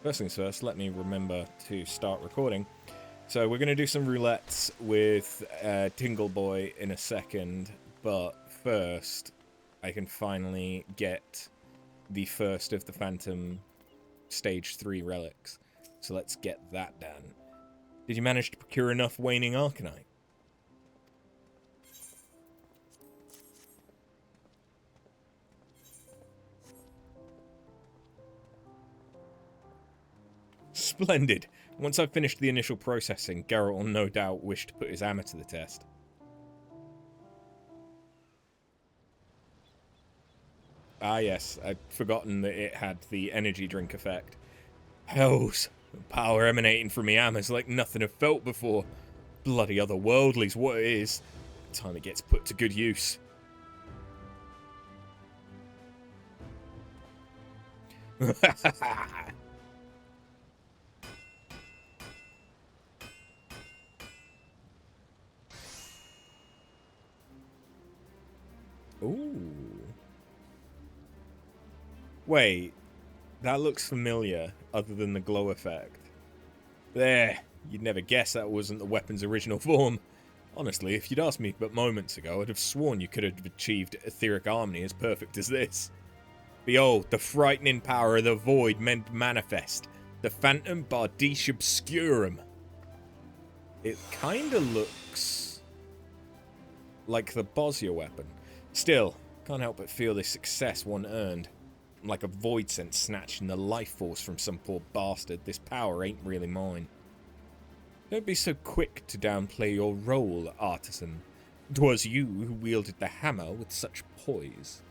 First things first, let me remember to start recording. So we're going to do some roulettes with Tingle Boy in a second, but first I can finally get the first of the Phantom Stage 3 relics. So let's get that done. Did you manage to procure enough Waning Arcanite? Splendid. Once I've finished the initial processing, Geralt will no doubt wish to put his hammer to the test. Ah yes, I'd forgotten that it had the energy drink effect. Hells, the power emanating from my hammer's like nothing I've felt before. Bloody otherworldly's what it is. Time it gets put to good use. Ooh. Wait, that looks familiar, other than the glow effect. There, you'd never guess that wasn't the weapon's original form. Honestly, if you'd asked me but moments ago, I'd have sworn you could have achieved etheric harmony as perfect as this. Behold, the frightening power of the void meant manifest, the Phantom Bardiche Obscurum. It kinda looks like the Bosnia weapon. Still, can't help but feel the success one earned. Like a void sense snatching the life force from some poor bastard, this power ain't really mine. Don't be so quick to downplay your role, artisan. 'Twas you who wielded the hammer with such poise.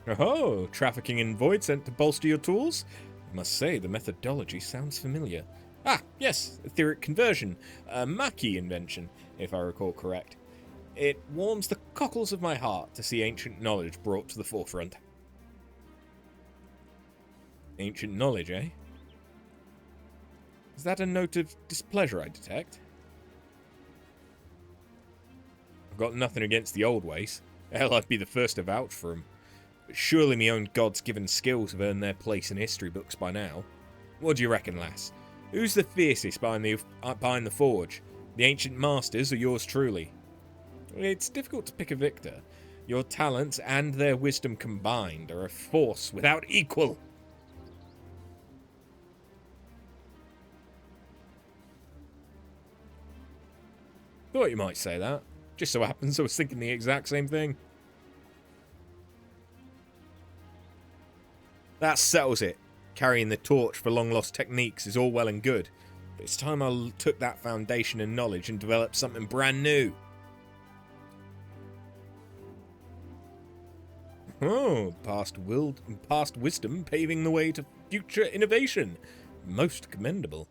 Oh, trafficking in void scent to bolster your tools? I must say, the methodology sounds familiar. Ah, yes, etheric conversion, a Maki invention, if I recall correct. It warms the cockles of my heart to see ancient knowledge brought to the forefront. Ancient knowledge, eh? Is that a note of displeasure I detect? I've got nothing against the old ways. Hell, I'd be the first to vouch for 'em. But surely me own gods given skills have earned their place in history books by now. What do you reckon, lass? Who's the fiercest behind the forge? The ancient masters or yours truly? It's difficult to pick a victor. Your talents and their wisdom combined are a force without equal. Thought you might say that. Just so happens I was thinking the exact same thing. That settles it. Carrying the torch for long-lost techniques is all well and good, but it's time I took that foundation and knowledge and developed something brand new. Oh, past wisdom paving the way to future innovation. Most commendable.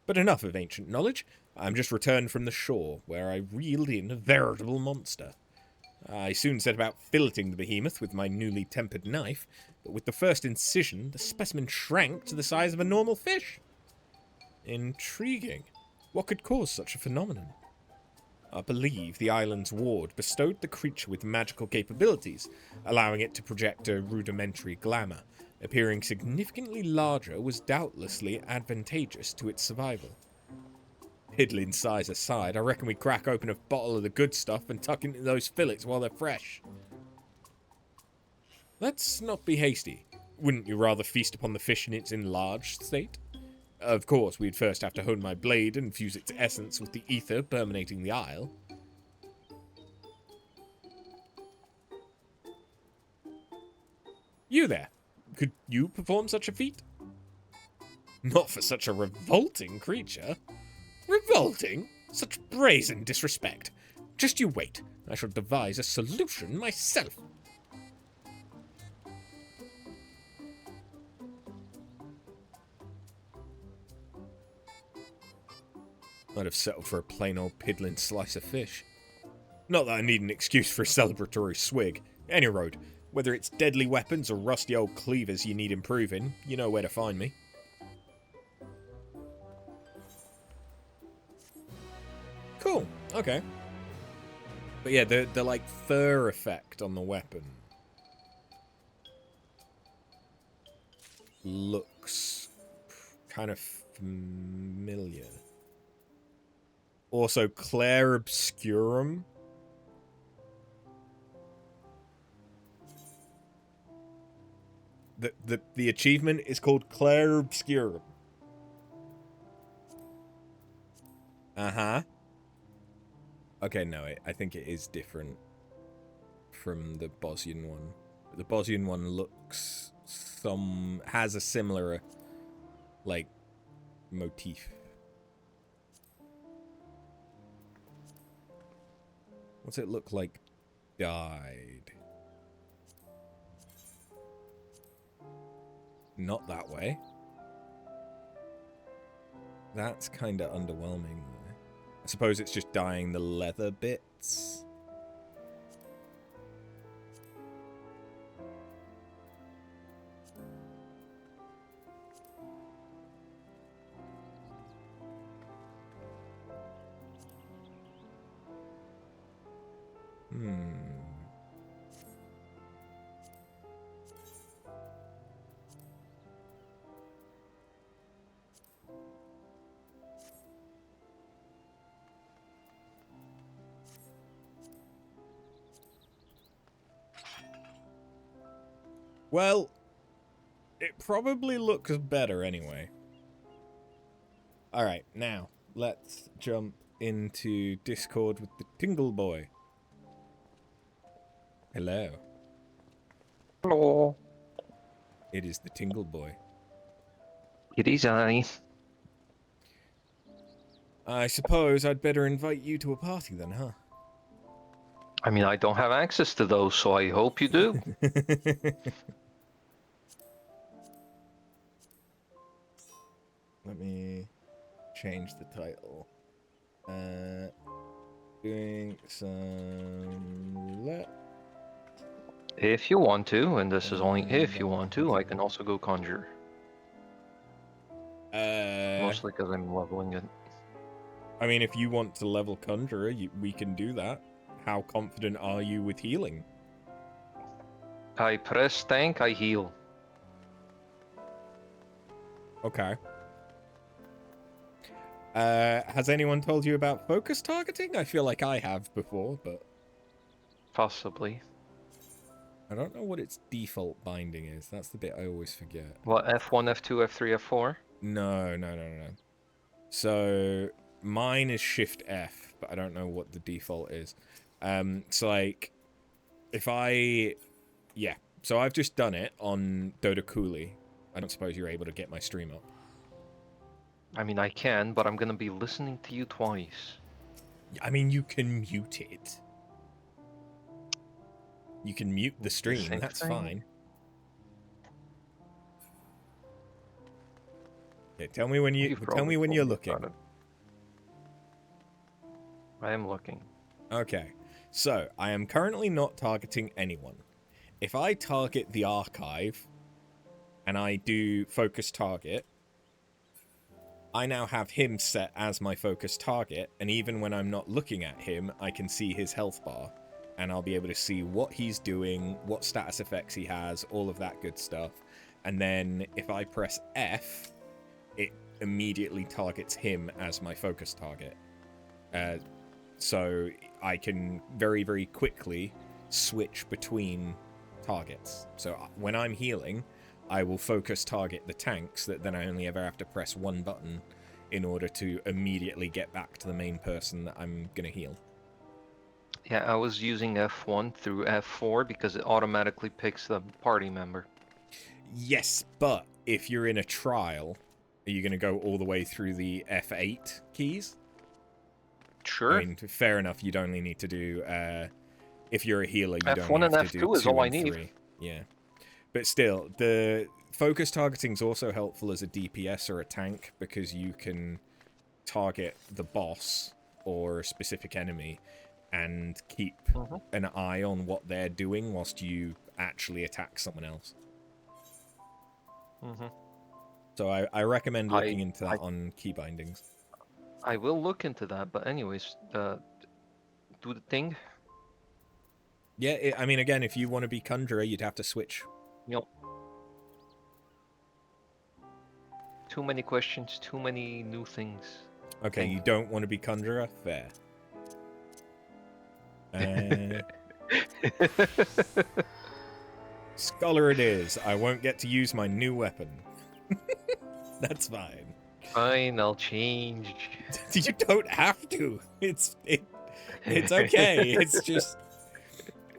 But enough of ancient knowledge. I'm just returned from the shore, where I reeled in a veritable monster. I soon set about filleting the behemoth with my newly tempered knife, but with the first incision, the specimen shrank to the size of a normal fish. Intriguing. What could cause such a phenomenon? I believe the island's ward bestowed the creature with magical capabilities, allowing it to project a rudimentary glamour. Appearing significantly larger was doubtlessly advantageous to its survival. Piddling size aside, I reckon we crack open a bottle of the good stuff and tuck into those fillets while they're fresh. Let's not be hasty. Wouldn't you rather feast upon the fish in its enlarged state? Of course, we'd first have to hone my blade and fuse its essence with the ether permeating the isle. You there. Could you perform such a feat? Not for such a revolting creature. Revolting? Such brazen disrespect. Just you wait. I shall devise a solution myself. I'd have settled for a plain old piddling slice of fish. Not that I need an excuse for a celebratory swig. Any road, whether it's deadly weapons or rusty old cleavers you need improving, you know where to find me. Cool, okay. But yeah, the like fur effect on the weapon looks kind of familiar. Also, Clair Obscurum. The achievement is called Clair Obscurum. Uh-huh. Okay, no, I think it is different from the Bosnian one. The Bosnian one looks has a similar like motif. What's it look like died? Not that way. That's kind of underwhelming though. I suppose it's just dyeing the leather bits. Well, it probably looks better anyway. Alright, now, let's jump into Discord with the Tingle Boy. Hello. Hello. It is the Tingle Boy. It is I. I suppose I'd better invite you to a party then, huh? I mean, I don't have access to those, so I hope you do. Let me change the title. Doing some roulette. If you want to, and this is only if you want to, I can also go conjure. Mostly because I'm leveling it. I mean, if you want to level Conjurer, we can do that. How confident are you with healing? I press tank, I heal. Okay. Has anyone told you about focus targeting? I feel like I have before, but... Possibly. I don't know what its default binding is. That's the bit I always forget. What, F1, F2, F3, F4? No. So, mine is Shift F, but I don't know what the default is. So, like, if I... Yeah. So, I've just done it on Dodakuli. I don't suppose you're able to get my stream up. I mean, I can, but I'm gonna be listening to you twice. I mean, you can mute it. You can mute the stream, that's fine. Okay, tell me when you're looking. I am looking. Okay. So, I am currently not targeting anyone. If I target the archive and I do focus target, I now have him set as my focus target, and even when I'm not looking at him, I can see his health bar. And I'll be able to see what he's doing, what status effects he has, all of that good stuff. And then if I press F, it immediately targets him as my focus target. So I can very, very quickly switch between targets. So when I'm healing, I will focus target the tanks that then I only ever have to press one button in order to immediately get back to the main person that I'm going to heal. Yeah, I was using F1 through F4 because it automatically picks the party member. Yes, but if you're in a trial, are you going to go all the way through the F8 keys? Sure. I mean, fair enough, you'd only need to do... if you're a healer, you'd F1 only and have to do F2 is 2 all I and need. 3. Yeah. But still, the focus targeting is also helpful as a DPS or a tank because you can target the boss or a specific enemy and keep an eye on what they're doing whilst you actually attack someone else. So I recommend looking into that on key bindings. I will look into that, but anyways, do the thing. Yeah, I mean, again, if you want to be Conjurer, you'd have to switch. Yep. Too many questions, too many new things. Okay, you don't want to be Conjurer? Fair. Scholar it is. I won't get to use my new weapon. That's fine. Fine, I'll change. You don't have to. It's okay. It's just...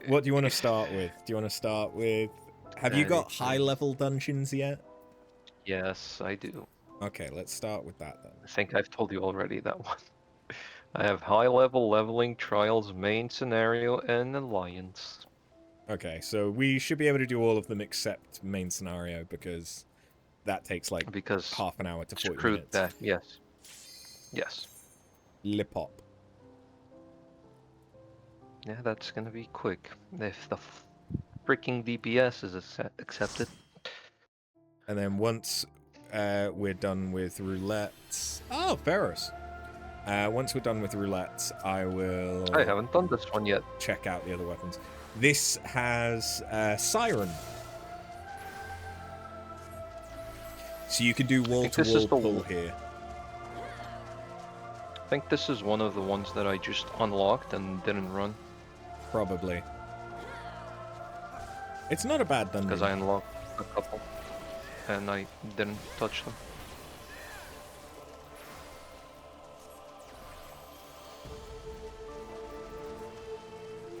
What do you want to start with? Do you want to start with... Have you got high-level dungeons yet? Yes, I do. Okay, let's start with that then. I think I've told you already that one. I have high-level leveling, trials, main scenario, and alliance. Okay, so we should be able to do all of them except main scenario, because that takes like half an hour to 40 minutes. That, yes. Yes. Lip-hop. Yeah, that's gonna be quick. If the freaking DPS is accepted. And then once we're done with roulettes... Oh, Ferris. Once we're done with roulettes, I will... I haven't done this one yet. Check out the other weapons. This has Siren. So you can do wall-to-wall pull here. I think this is one of the ones that I just unlocked and didn't run. Probably. It's not a bad dungeon. Because I unlocked a couple. And I didn't touch them.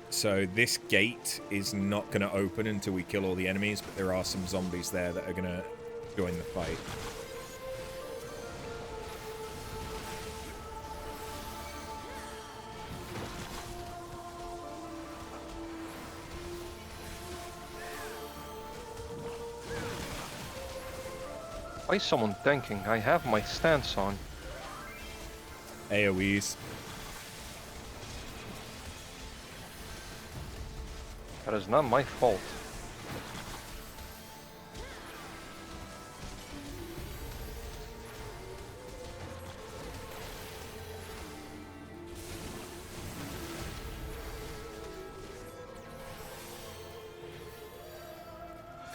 So this gate is not going to open until we kill all the enemies, but there are some zombies there that are going to join the fight. Why is someone tanking? I have my stance on. AoEs. That is not my fault.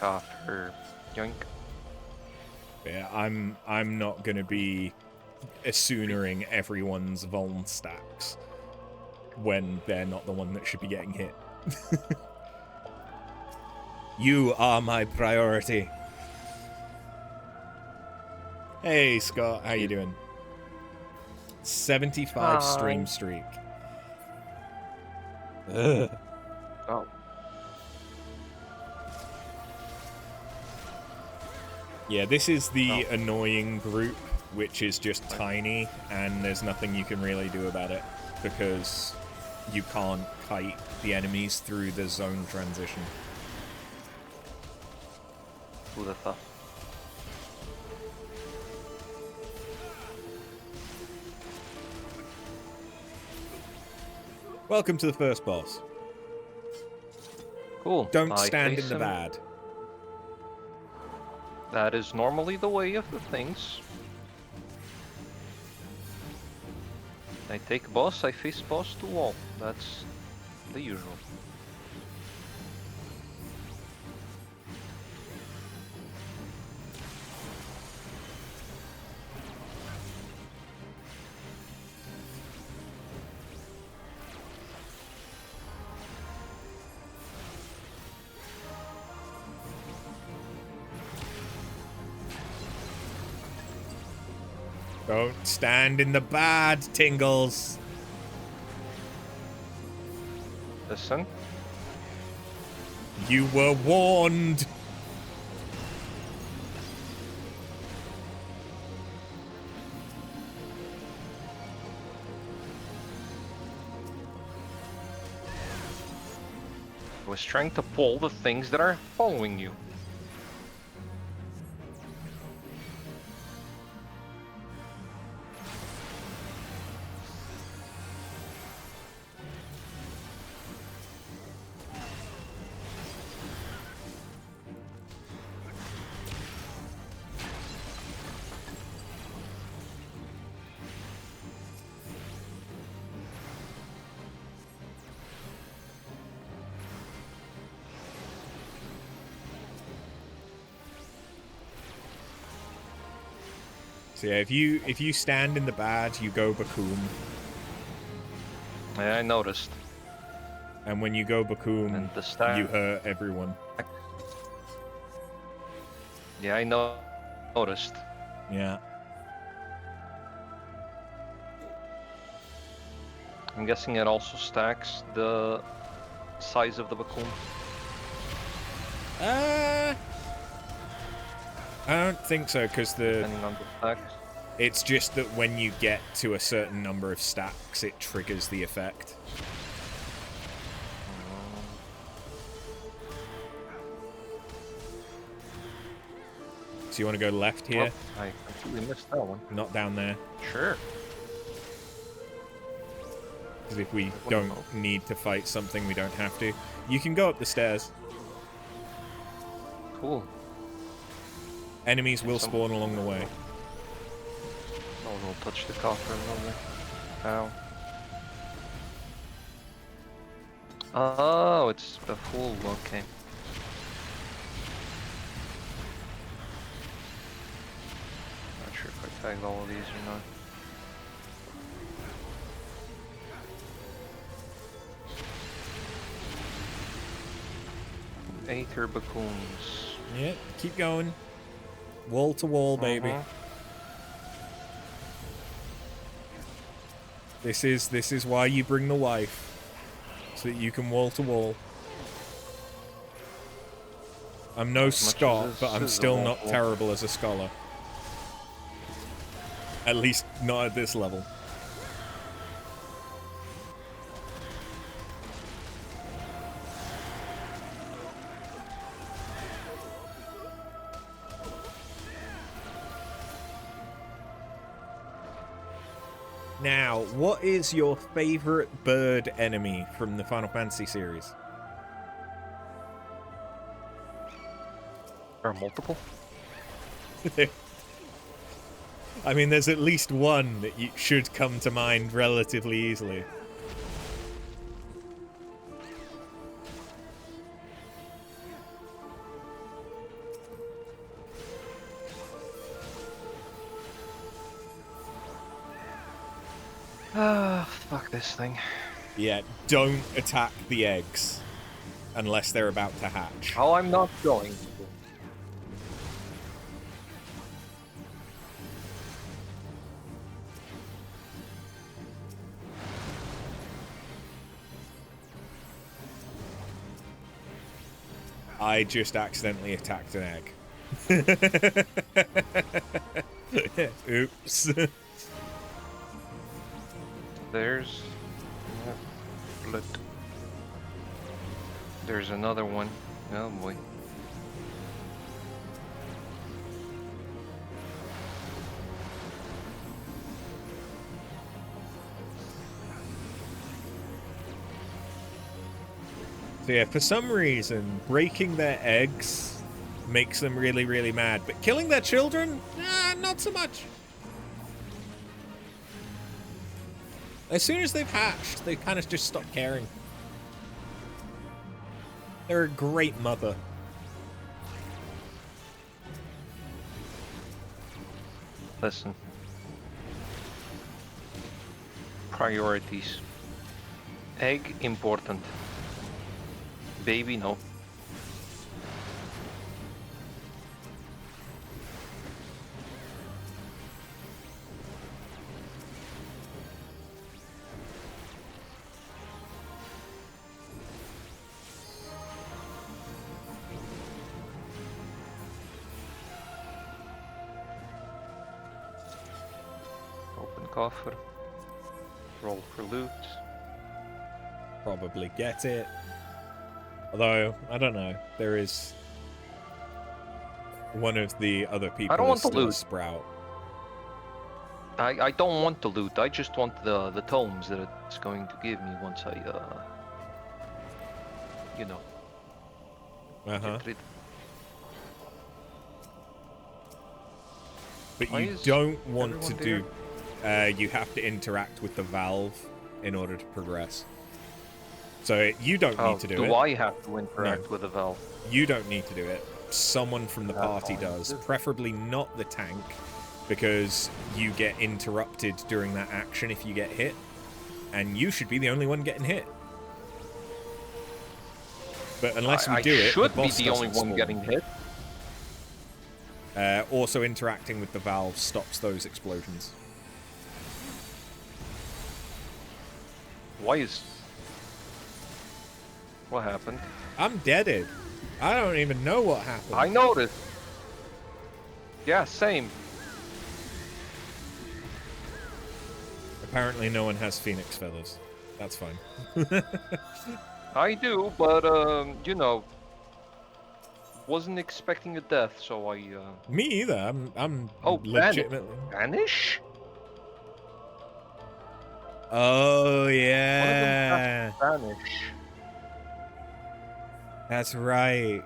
After yoink. Yeah, I'm not gonna be assoonering everyone's vuln stacks when they're not the one that should be getting hit. You are my priority. Hey Scott, how you doing? 75 stream streak. Ugh. Oh. Yeah, this is the annoying group, which is just tiny, and there's nothing you can really do about it, because you can't kite the enemies through the zone transition. Who the fuck? Welcome to the first boss. Cool. Don't stand in the bad. That is normally the way of the things. I take boss, I face boss to wall. That's the usual. Don't stand in the bad, Tingles. Listen. You were warned. I was trying to pull the things that are following you. So yeah, if you stand in the bad, you go Bakum. Yeah, I noticed. And when you go Bakum, And the stack. you hurt everyone. Yeah, I noticed. Yeah. I'm guessing it also stacks the size of the Bakun. I don't think so, because Depending on the stacks. it's just that when you get to a certain number of stacks, it triggers the effect. So you want to go left here? Oh, I completely missed that one. Not down there. Sure. Because if we don't need to fight something, we don't have to. You can go up the stairs. Cool. Enemies will spawn along the way. No one will touch the copper another. Ow. Oh, it's the full, okay. Not sure if I tagged all of these or not. Aether Bacoons. Yeah, keep going. Wall to wall, baby. This is why you bring the wife. So that you can wall to wall. I'm no Scot, but I'm still not terrible as a scholar. At least not at this level. Now, what is your favorite bird enemy from the Final Fantasy series? Or multiple? I mean, there's at least one that you should come to mind relatively easily. Ah, fuck this thing. Yeah, don't attack the eggs unless they're about to hatch. Oh, I'm not going to. I just accidentally attacked an egg. Oops. There's... Blood. There's another one. Oh boy. So yeah, for some reason, breaking their eggs makes them really, really mad. But killing their children? Not so much. As soon as they've hatched, they kind of just stop caring. They're a great mother. Listen. Priorities. Egg, important. Baby, no. Open coffer. Roll for loot. Probably get it. Although, I don't know. There is one of the other people I don't want is the still a loot. sprout. I don't want the loot. I just want the tomes that it's going to give me once I you know. Uh-huh. Get rid. But Why you is don't want to everyone do... you have to interact with the valve in order to progress. So you don't need to do it. Do I have to interact with the valve? You don't need to do it. Someone from the party fine. does. Preferably not the tank, because you get interrupted during that action if you get hit, and you should be the only one getting hit. But unless we do it, the boss should be the only doesn't one spawn. getting hit. Also, interacting with the valve stops those explosions. Why is... What happened? I'm deaded. I don't even know what happened. I noticed. Yeah, same. Apparently no one has phoenix feathers. That's fine. I do, but, you know... Wasn't expecting a death, so I, Me either. I'm Oh, legitimately... Vanish? Oh, yeah. Vanish. That's right.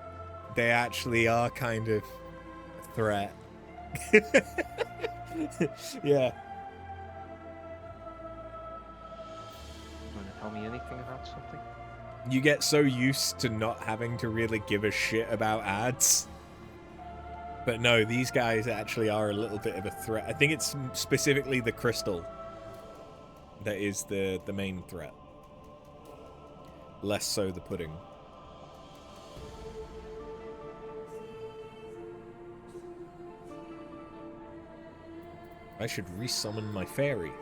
They actually are kind of a threat. Yeah. You wanna tell me anything about something? You get so used to not having to really give a shit about ads. But no, these guys actually are a little bit of a threat. I think it's specifically the crystal that is the main threat. Less so the pudding. I should resummon my fairy.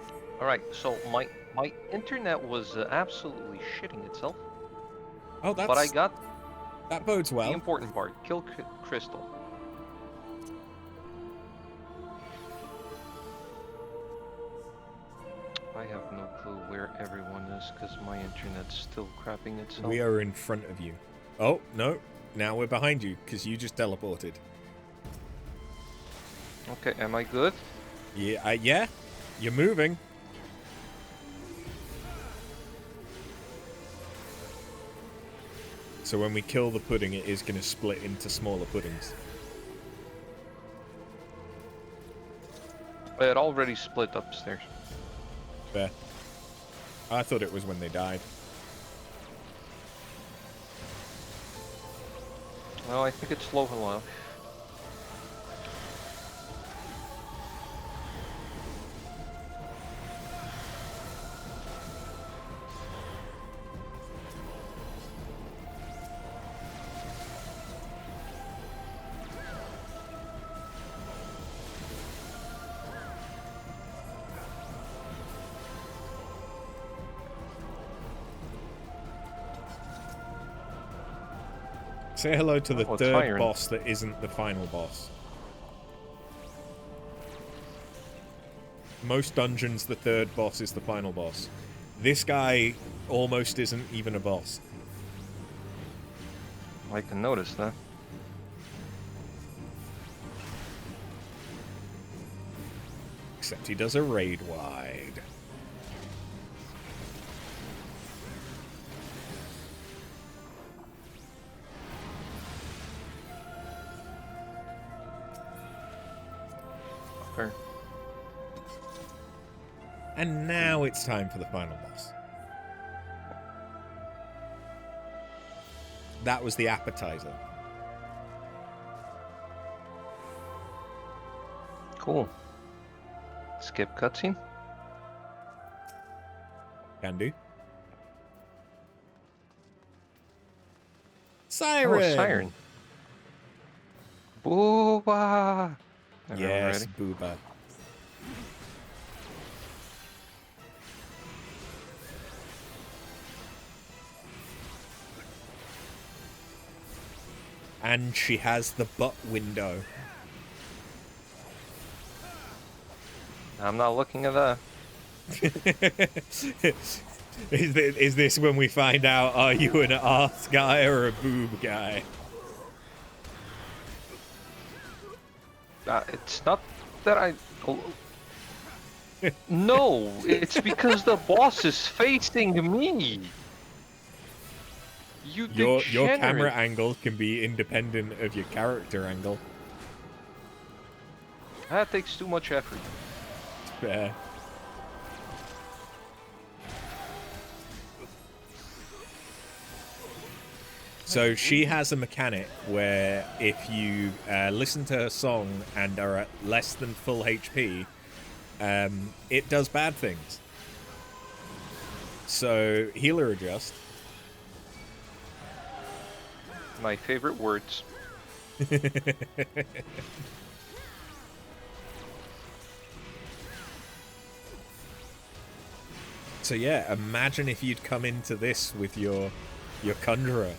Alright, so my internet was absolutely shitting itself. Oh, that's... But I got that bodes the well. important part. Kill Crystal. I have no clue where everyone is because my internet's still crapping itself. We are in front of you. Oh, no. Now we're behind you because you just teleported. Okay, am I good? Yeah, yeah. You're moving. So when we kill the pudding, it is going to split into smaller puddings. It already split upstairs. Fair. I thought it was when they died. Well, I think it's low enough. Say hello to the Oh, third Tyrant. boss that isn't the final boss. Most dungeons, the third boss is the final boss. This guy almost isn't even a boss. I can notice that. Except he does a raid wide. Fair. And now it's time for the final boss. That was the appetizer. Cool. Skip cutscene? Can do. Siren! Oh, Siren. Booba! Yes, Ready? Booba. And she has the butt window. I'm not looking at that. Is this when we find out, are you an arse guy or a boob guy? It's not that I... No, it's because the boss is facing me. You Your degenerate. camera angle can be independent of your character angle. That takes too much effort. Fair. So she has a mechanic where if you listen to her song and are at less than full HP, it does bad things. So healer adjust. My favorite words. So yeah, imagine if you'd come into this with your conjurer.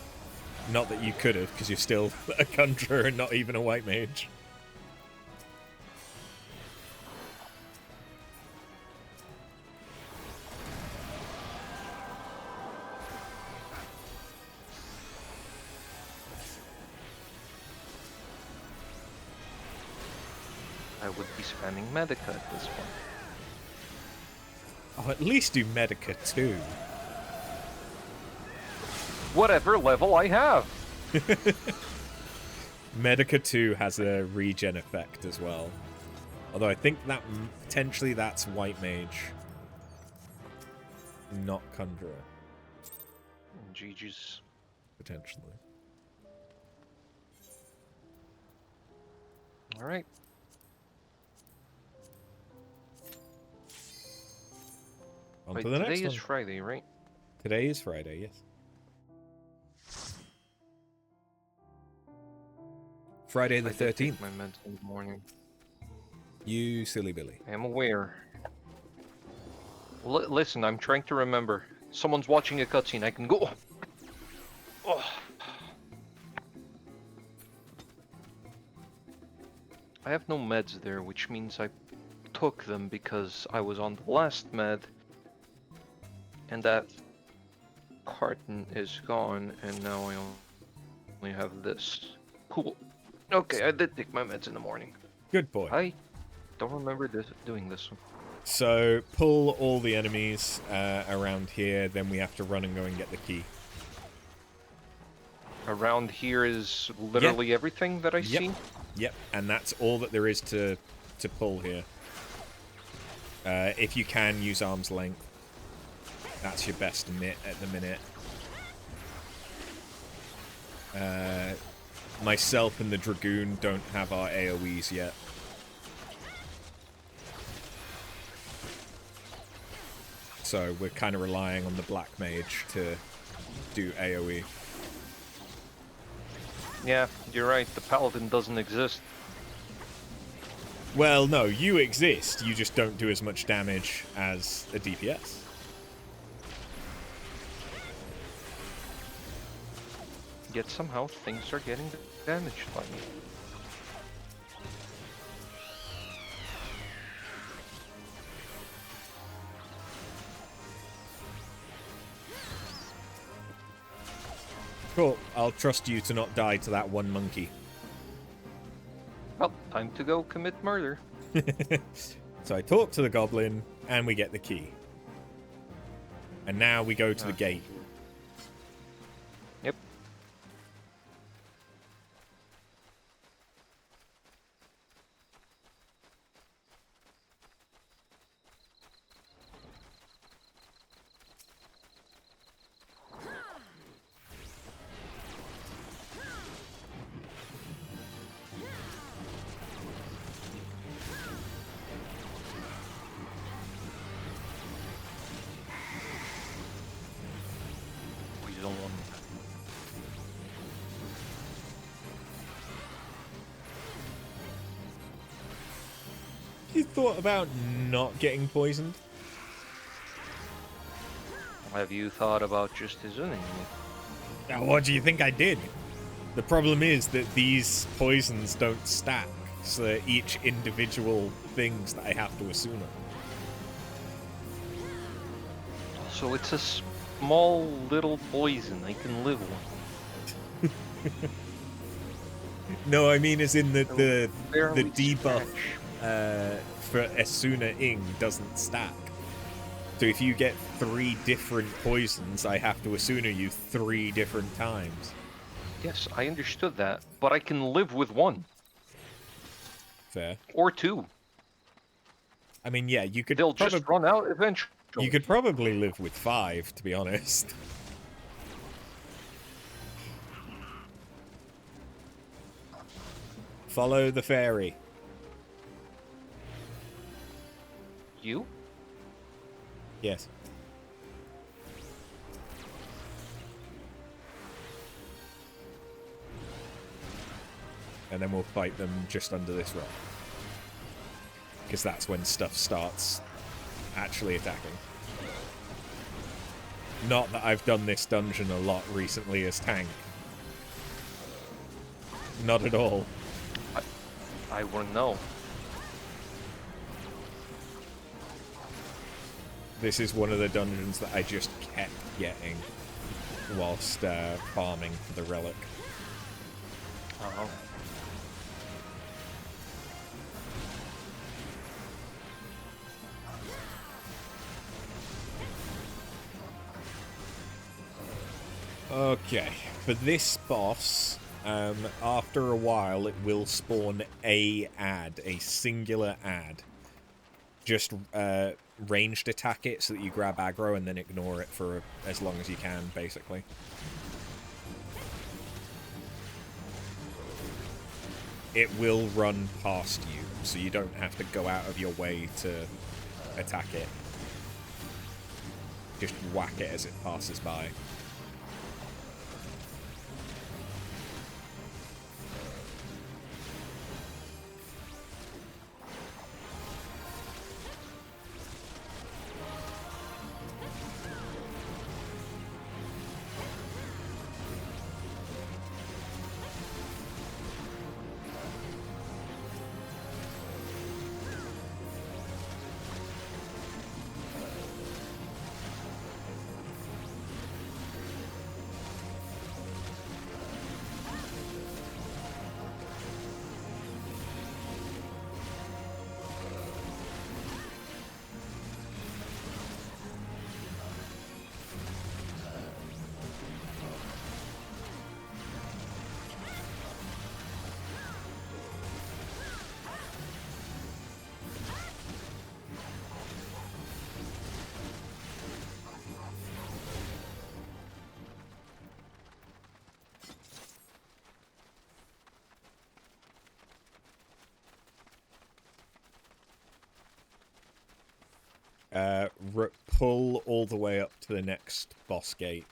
Not that you could have, because you're still a conjurer and not even a white mage. I would be spamming Medica at this point. Oh, at least do Medica too. Whatever level I have. Medica 2 has a regen effect as well. Although I think that potentially that's white mage, not conjurer. GG's. Potentially. All right. On Wait, to the next today one. is Friday, right? Today is Friday, yes. Friday the 13th. Take my meds in the morning. You silly Billy. I am aware. Listen, I'm trying to remember. Someone's watching a cutscene. I can go. Oh. I have no meds there, which means I took them because I was on the last med. And that carton is gone, and now I only have this. Cool. Okay, I did take my meds in the morning. Good boy. I don't remember doing this one. So pull all the enemies around here, then we have to run and go and get the key. Around here is literally everything that I see? Yep, and that's all that there is to pull here. If you can, use arm's length. That's your best mitt at the minute. Myself and the Dragoon don't have our AoEs yet. So we're kind of relying on the Black Mage to do AoE. Yeah, you're right. The Paladin doesn't exist. Well, no, you exist. You just don't do as much damage as a DPS. Yet somehow things are getting damaged by me. Cool. I'll trust you to not die to that one monkey. Well, time to go commit murder. So I talk to the goblin, and we get the key. And now we go to the gate. Yep. You thought about not getting poisoned? Have you thought about just Izuning me? Now, what do you think I did? The problem is that these poisons don't stack, so each individual things that I have to assume. So it's a small little poison. I can live one. No, I mean as in the Barely debuff scratch. for Asuna Ing doesn't stack. So if you get 3 different poisons, I have to Asuna you 3 different times. Yes, I understood that, but I can live with 1. Fair. Or 2. I mean, yeah, you could. They'll just run out eventually. You could probably live with 5, to be honest. Follow the fairy. You? Yes. And then we'll fight them just under this rock. Because that's when stuff starts actually attacking. Not that I've done this dungeon a lot recently as tank. Not at all. I wouldn't know. This is one of the dungeons that I just kept getting whilst farming for the relic. Oh. Okay, for this boss, after a while it will spawn a singular ad. Just ranged attack it so that you grab aggro and then ignore it for as long as you can, basically. It will run past you, so you don't have to go out of your way to attack it. Just whack it as it passes by. Pull all the way up to the next boss gate.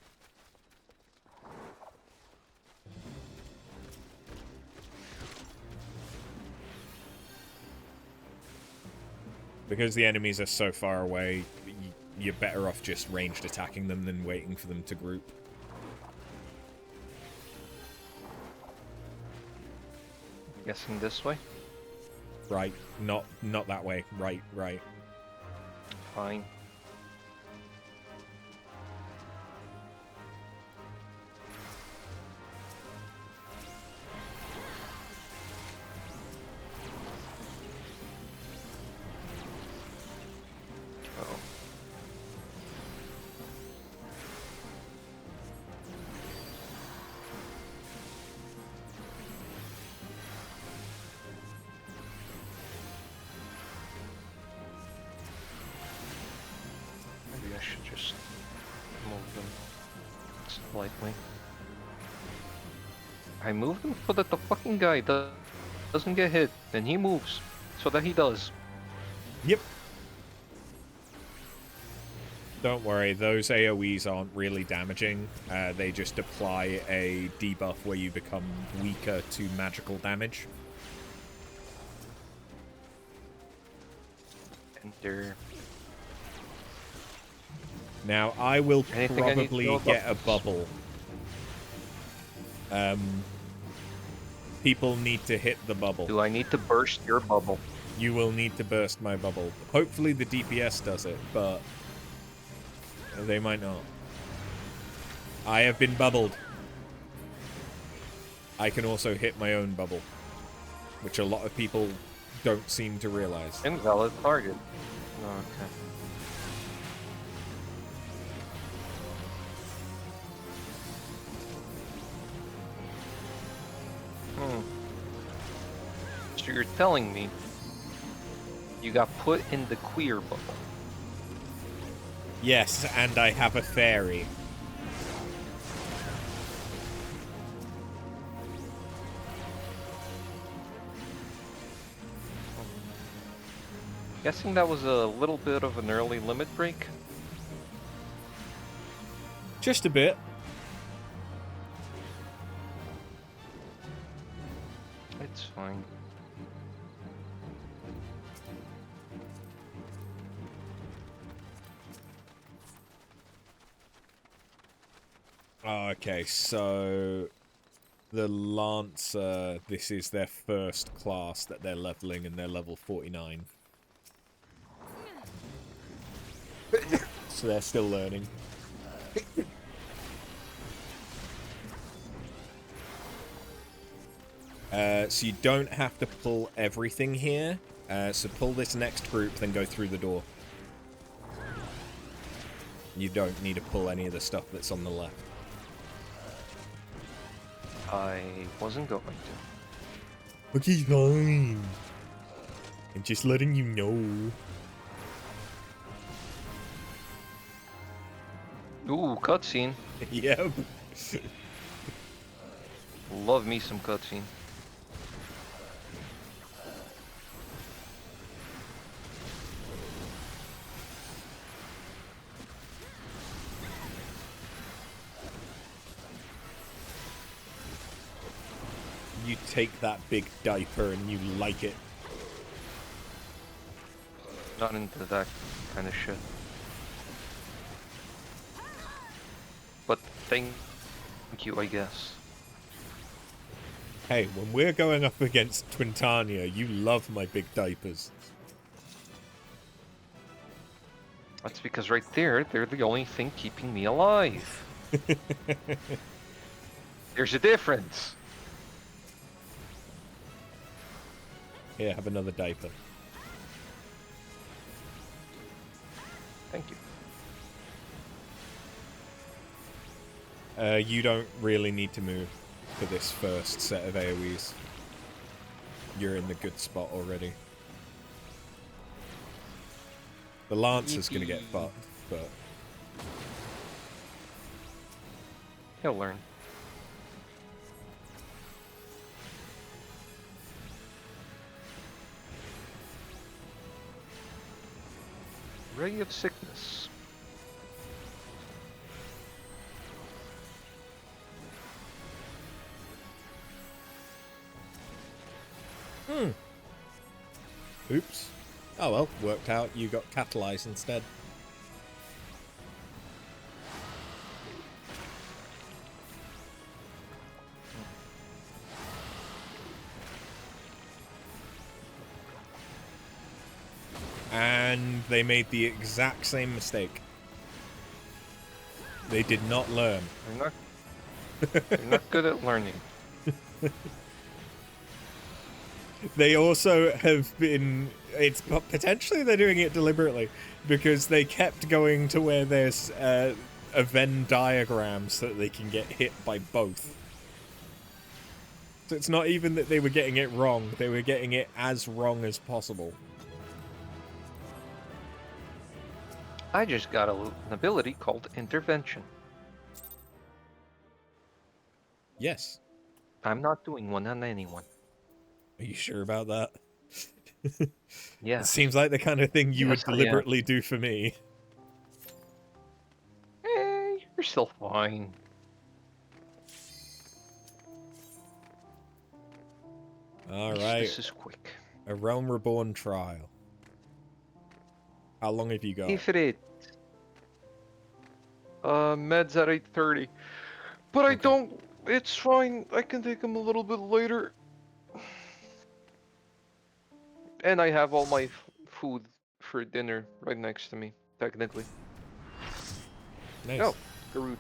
Because the enemies are so far away, you're better off just ranged attacking them than waiting for them to group. Guessing this way? Right, not that way. Right. Fine. Oh. Maybe I should just move them slightly. I move them so that the fucking guy doesn't get hit, and he moves so that he does. Yep. Don't worry, those AoEs aren't really damaging. They just apply a debuff where you become weaker to magical damage. Enter. Now, I will Anything I need to probably know about get a this? bubble. People need to hit the bubble. Do I need to burst your bubble? You will need to burst my bubble. Hopefully the DPS does it, but they might not. I have been bubbled. I can also hit my own bubble, which a lot of people don't seem to realize. Invalid target. Oh, okay. So you're telling me you got put in the queer bubble? Yes, and I have a fairy. Guessing that was a little bit of an early limit break. Just a bit. It's fine. Okay, so the Lancer, this is their first class that they're leveling, and they're level 49. So they're still learning. So you don't have to pull everything here. So pull this next group, then go through the door. You don't need to pull any of the stuff that's on the left. I wasn't going to. Okay, fine. I'm just letting you know. Ooh, cutscene. Yep. Love me some cutscene. You take that big diaper and you like it. Not into that kind of shit. But thank you, I guess. Hey, when we're going up against Twintania, you love my big diapers. That's because right there, they're the only thing keeping me alive. There's a difference. Here, have another diaper. Thank you. You don't really need to move for this first set of AoEs. You're in the good spot already. The Lancer's gonna get fucked, but... He'll learn. Ray of Sickness. Oops. Oh well, worked out. You got catalyzed instead. And they made the exact same mistake. They did not learn. They're not good at learning. They also have been... It's potentially they're doing it deliberately, because they kept going to where there's a Venn diagram so that they can get hit by both. So it's not even that they were getting it wrong, they were getting it as wrong as possible. I just got an ability called Intervention. Yes. I'm not doing one on anyone. Are you sure about that? Yeah. It seems like the kind of thing you Yes, would I am. deliberately do for me. You're still fine. Alright. This is quick. A Realm Reborn trial. How long have you got? Ifrit. Meds at 8:30. But I Okay. don't... It's fine. I can take them a little bit later. And I have all my food for dinner right next to me, technically. Nice. Oh, Garud.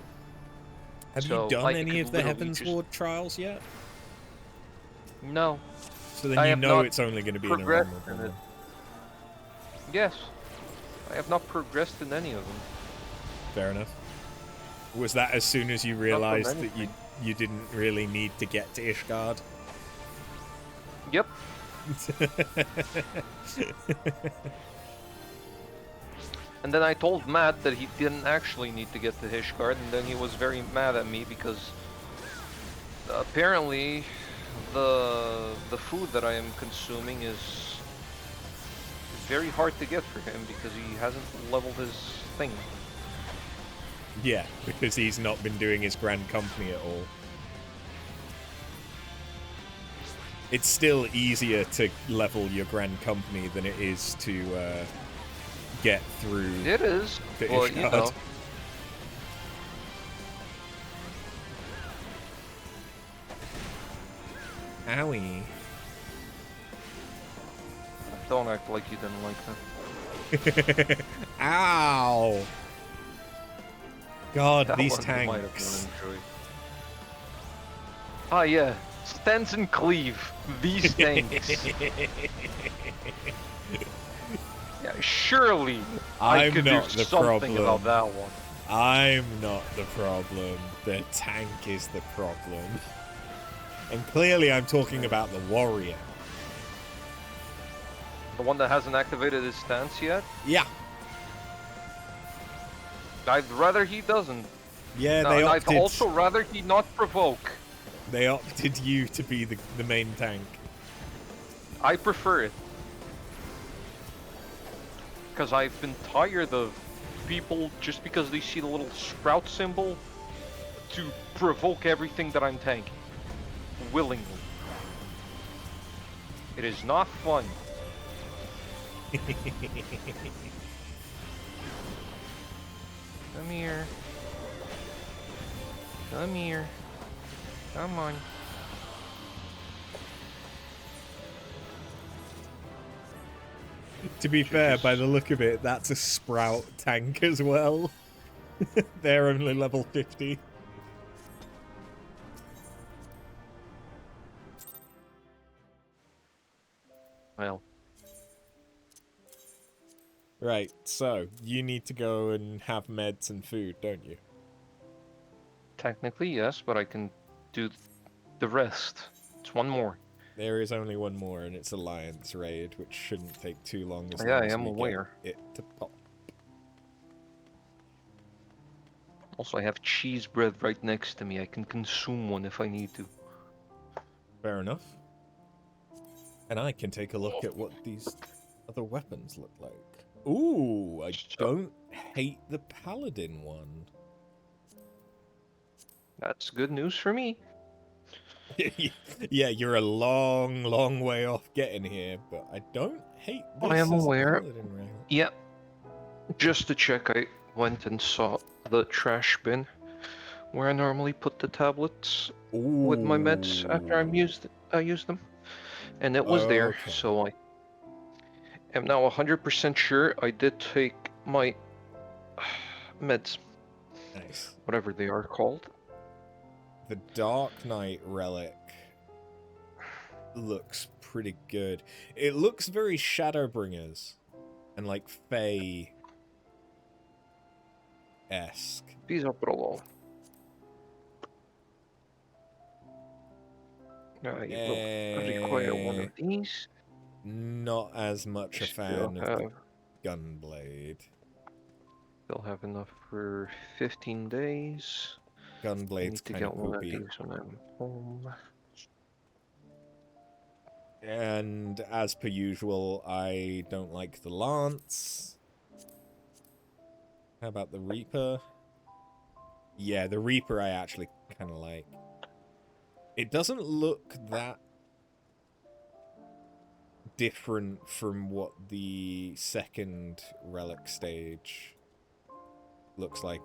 Have So, you done I any could of the literally Heavensward trials yet? No. So then I you have know not it's only going to be in a Realm progressed in Reborn. it. Yes. I have not progressed in any of them. Fair enough. Was that as soon as you realized that anything. you didn't really need to get to Ishgard? Yep. And then I told Matt that he didn't actually need to get to Hishgard, and then he was very mad at me because apparently the food that I am consuming is very hard to get for him because he hasn't leveled his thing. Yeah, because he's not been doing his Grand Company at all. It's still easier to level your Grand Company than it is to get through. It is, the but you Ishgard. know. Owie. Don't act like you didn't like that. Ow! God, That these one you might have tanks. enjoyed. Ah, yeah. Stance and cleave. These tanks. Yeah, surely I I'm could not do the something problem. about that one. I'm not the problem. The tank is the problem. And clearly I'm talking about the warrior. The one that hasn't activated his stance yet? Yeah. I'd rather he doesn't. Yeah, No, they and I'd opted. also rather he not provoke. They opted you to be the main tank. I prefer it. Because I've been tired of people, just because they see the little sprout symbol, to provoke everything that I'm tanking. Willingly. It is not fun. Come here. Come here. Come on. To be fair, by the look of it, that's a sprout tank as well. They're only level 50. Well, Right, so you need to go and have meds and food, don't you? technically yes, but I can do the rest. It's one more. There is only one more, and it's Alliance Raid, which shouldn't take too long as Yeah, long I as am we aware. get it to pop. Also, I have cheese bread right next to me. I can consume one if I need to. Fair enough. And I can take a look at what these other weapons look like. Ooh, I don't hate the Paladin one. That's good news for me. Yeah, you're a long, long way off getting here, but I don't hate this I am as a aware. Paladin rank. Yep. Just to check, I went and saw the trash bin where I normally put the tablets with my meds after I used them, and it was there. Okay. So I am now 100% sure I did take my meds, Nice. whatever they are called. The Dark Knight relic looks pretty good. It looks very Shadowbringers and like Fae-esque. These are all. I will require one of these. Not as much a fan of the Gunblade. Still have enough for 15 days. I Gunblade's need to kind of get one of poopy. these when I'm home. And as per usual, I don't like the Lance. How about the Reaper? Yeah, the Reaper I actually kind of like. It doesn't look that different from what the second relic stage looks like.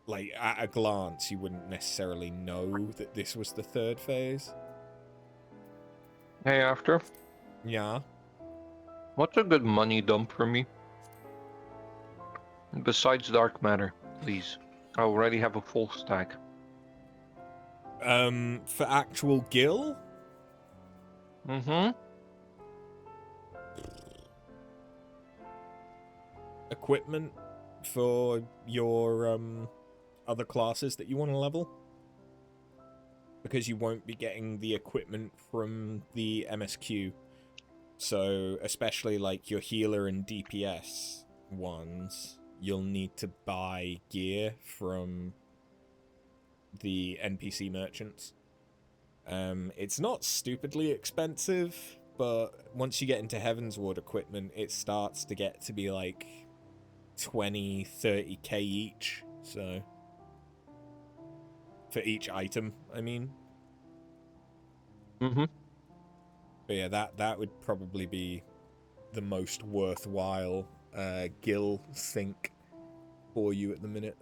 Like at a glance you wouldn't necessarily know that this was the third phase. Hey, after. Yeah. What's a good money dump for me? Besides dark matter, please. I already have a full stack. For actual gil? Mm-hmm. Equipment for your other classes that you want to level, because you won't be getting the equipment from the MSQ, so especially like your healer and DPS ones, you'll need to buy gear from the NPC merchants. It's not stupidly expensive, but once you get into Heavensward equipment, it starts to get to be like 20, 30k each. So for each item, I mean. Mm-hmm. But yeah, that would probably be the most worthwhile gil sync for you at the minute.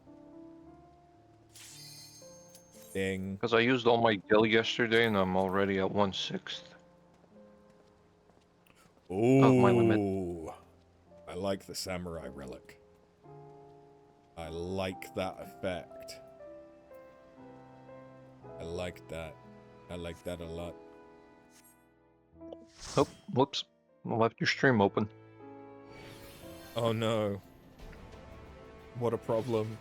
Ding. Because I used all my gil yesterday, and I'm already at 1/6 of my limit. Ooh, I like the samurai relic. I like that effect. I like that. I like that a lot. Oh, whoops. I left your stream open. Oh no. What a problem.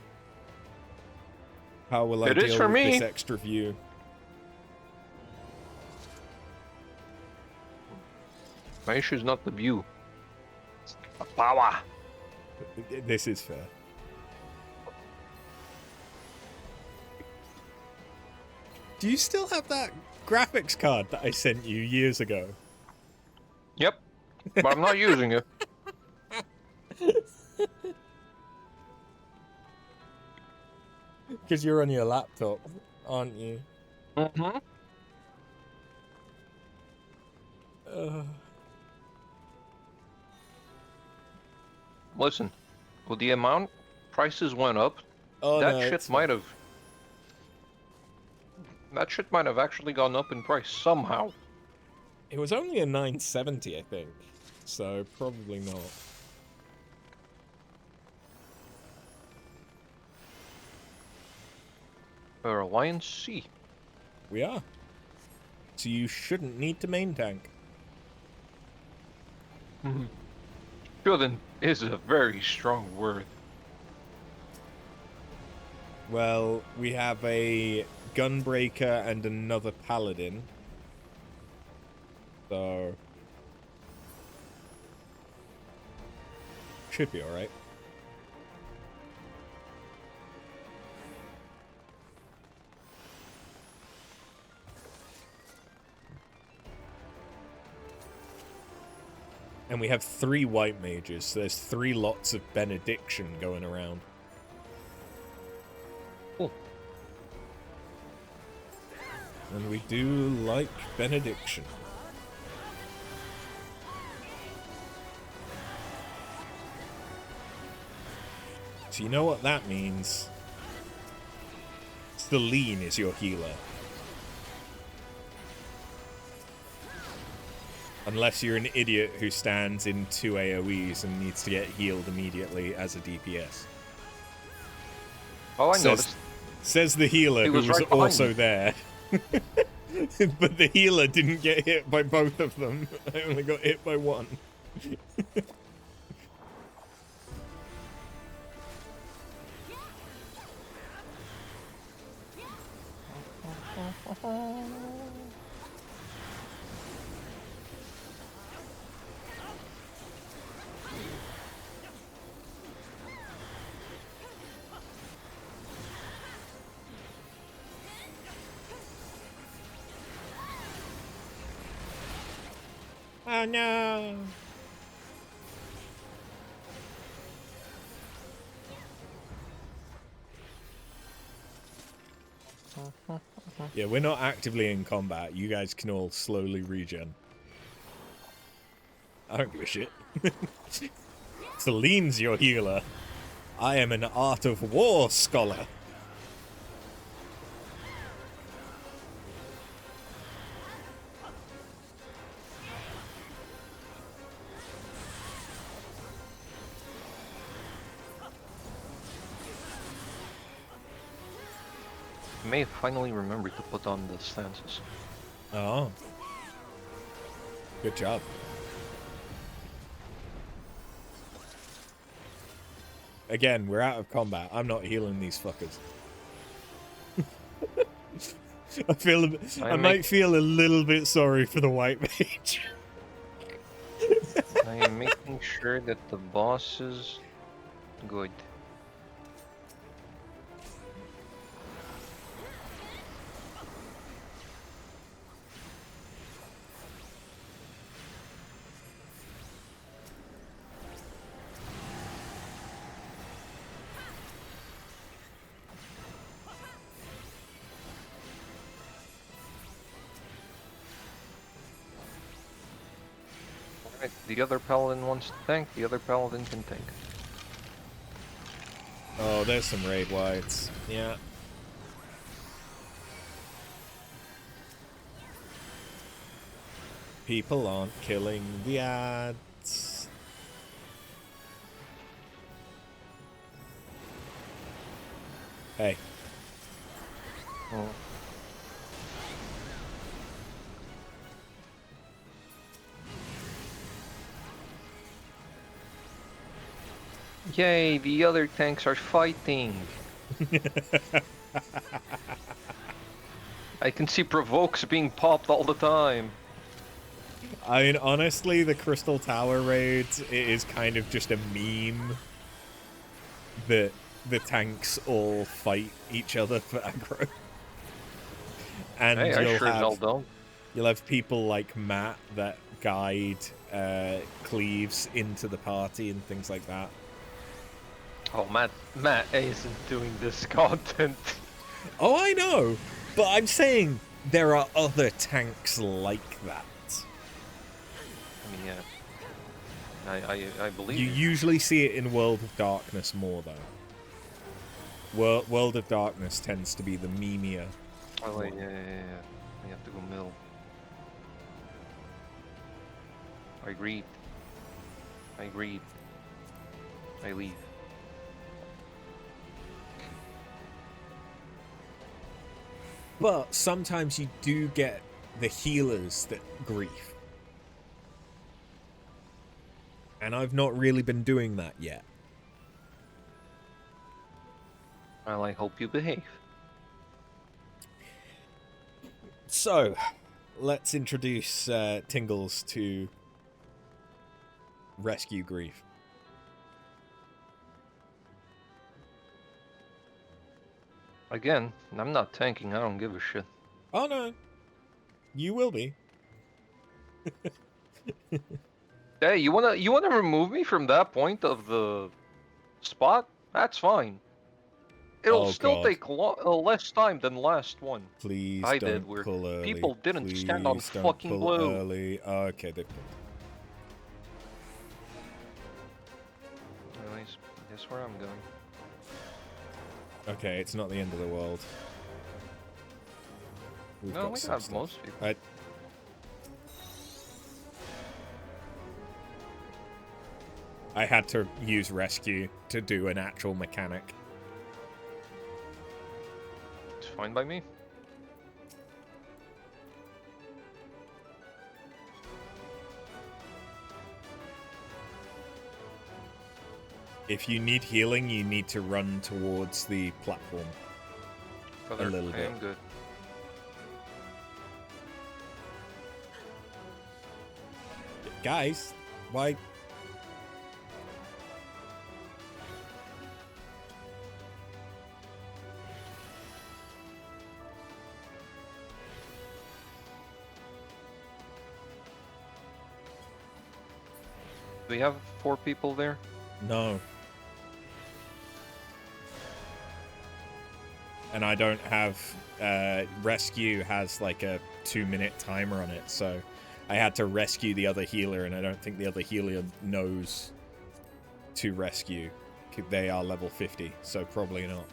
How will I deal with this extra view? My issue is not the view. It's the power. This is fair. Do you still have that graphics card that I sent you years ago? Yep, but I'm not using it. Because you're on your laptop, aren't you? Mm-hmm. Listen, with the amount prices went up, that shit might have actually gone up in price somehow. It was only a 970, I think, so probably not. We're Alliance C. We are. So you shouldn't need to main tank. Shouldn't is a very strong word. Well, we have a gunbreaker and another paladin. So should be alright. And we have 3 white mages, so there's 3 lots of benediction going around. Cool. And we do like benediction. So you know what that means? Celine is your healer. Unless you're an idiot who stands in 2 AoEs and needs to get healed immediately as a DPS. Oh, I noticed. Says the healer who was right also me. there. But the healer didn't get hit by both of them. I only got hit by one. Oh no! Yeah, we're not actively in combat. You guys can all slowly regen. I don't give a shit. Celine's your healer. I am an Art of War scholar. I may have finally remembered to put on the stances. Oh. Good job. Again, we're out of combat. I'm not healing these fuckers. I might feel a little bit sorry for the white mage. I am making sure that the boss is good. Right, the other paladin wants to tank, the other paladin can tank. Oh, there's some raid wides. Yeah. People aren't killing the ads. Hey. Oh. Yay, the other tanks are fighting. I can see provokes being popped all the time. I mean, honestly, the Crystal Tower raids, it is kind of just a meme that the tanks all fight each other for aggro. And Hey, I sure as hell don't. You'll have people like Matt that guide Cleaves into the party and things like that. Oh, Matt isn't doing this content. Oh, I know, but I'm saying there are other tanks like that. I mean, yeah. I believe you usually see it in World of Darkness more, though. World of Darkness tends to be the memeier. Oh, wait, yeah. We have to go middle. I agreed. I leave. But sometimes you do get the healers that grief. And I've not really been doing that yet. Well, I hope you behave. So, let's introduce Tingles to rescue grief. Again, I'm not tanking, I don't give a shit. Oh no, you will be. Hey, you wanna remove me from that point of the spot? That's fine. It'll still take less time than last one. Please I don't did where pull early. people didn't Please stand on don't fucking pull blue. early. Oh, okay, they pulled. Anyways, guess where I'm going. Okay, it's not the end of the world. We've No, got we some got stuff. most people. I had to use rescue to do an actual mechanic. It's fine by me. If you need healing, you need to run towards the platform. Brother, a little bit. I am good. Guys, why? Do we have 4 people there? No. And I don't have... rescue has like a 2-minute timer on it, so I had to rescue the other healer, and I don't think the other healer knows to rescue. They are level 50, so probably not.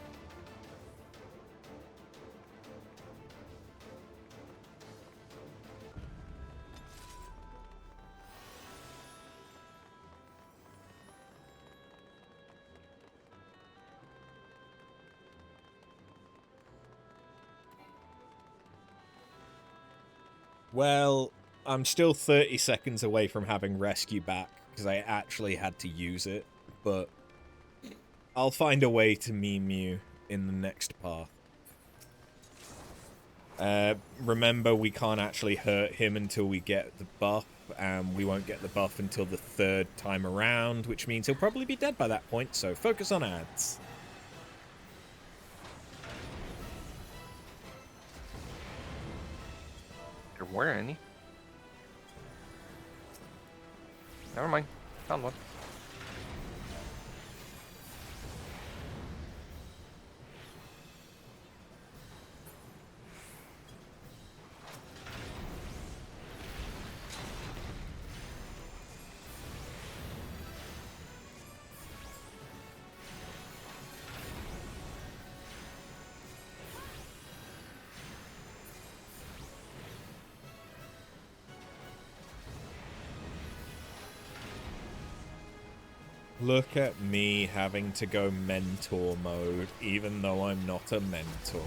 Well, I'm still 30 seconds away from having rescue back, because I actually had to use it, but I'll find a way to meme you in the next path. Remember, we can't actually hurt him until we get the buff, and we won't get the buff until the 3rd time around, which means he'll probably be dead by that point, so focus on ads. There were any. Never mind. Found one. Look at me having to go mentor mode, even though I'm not a mentor.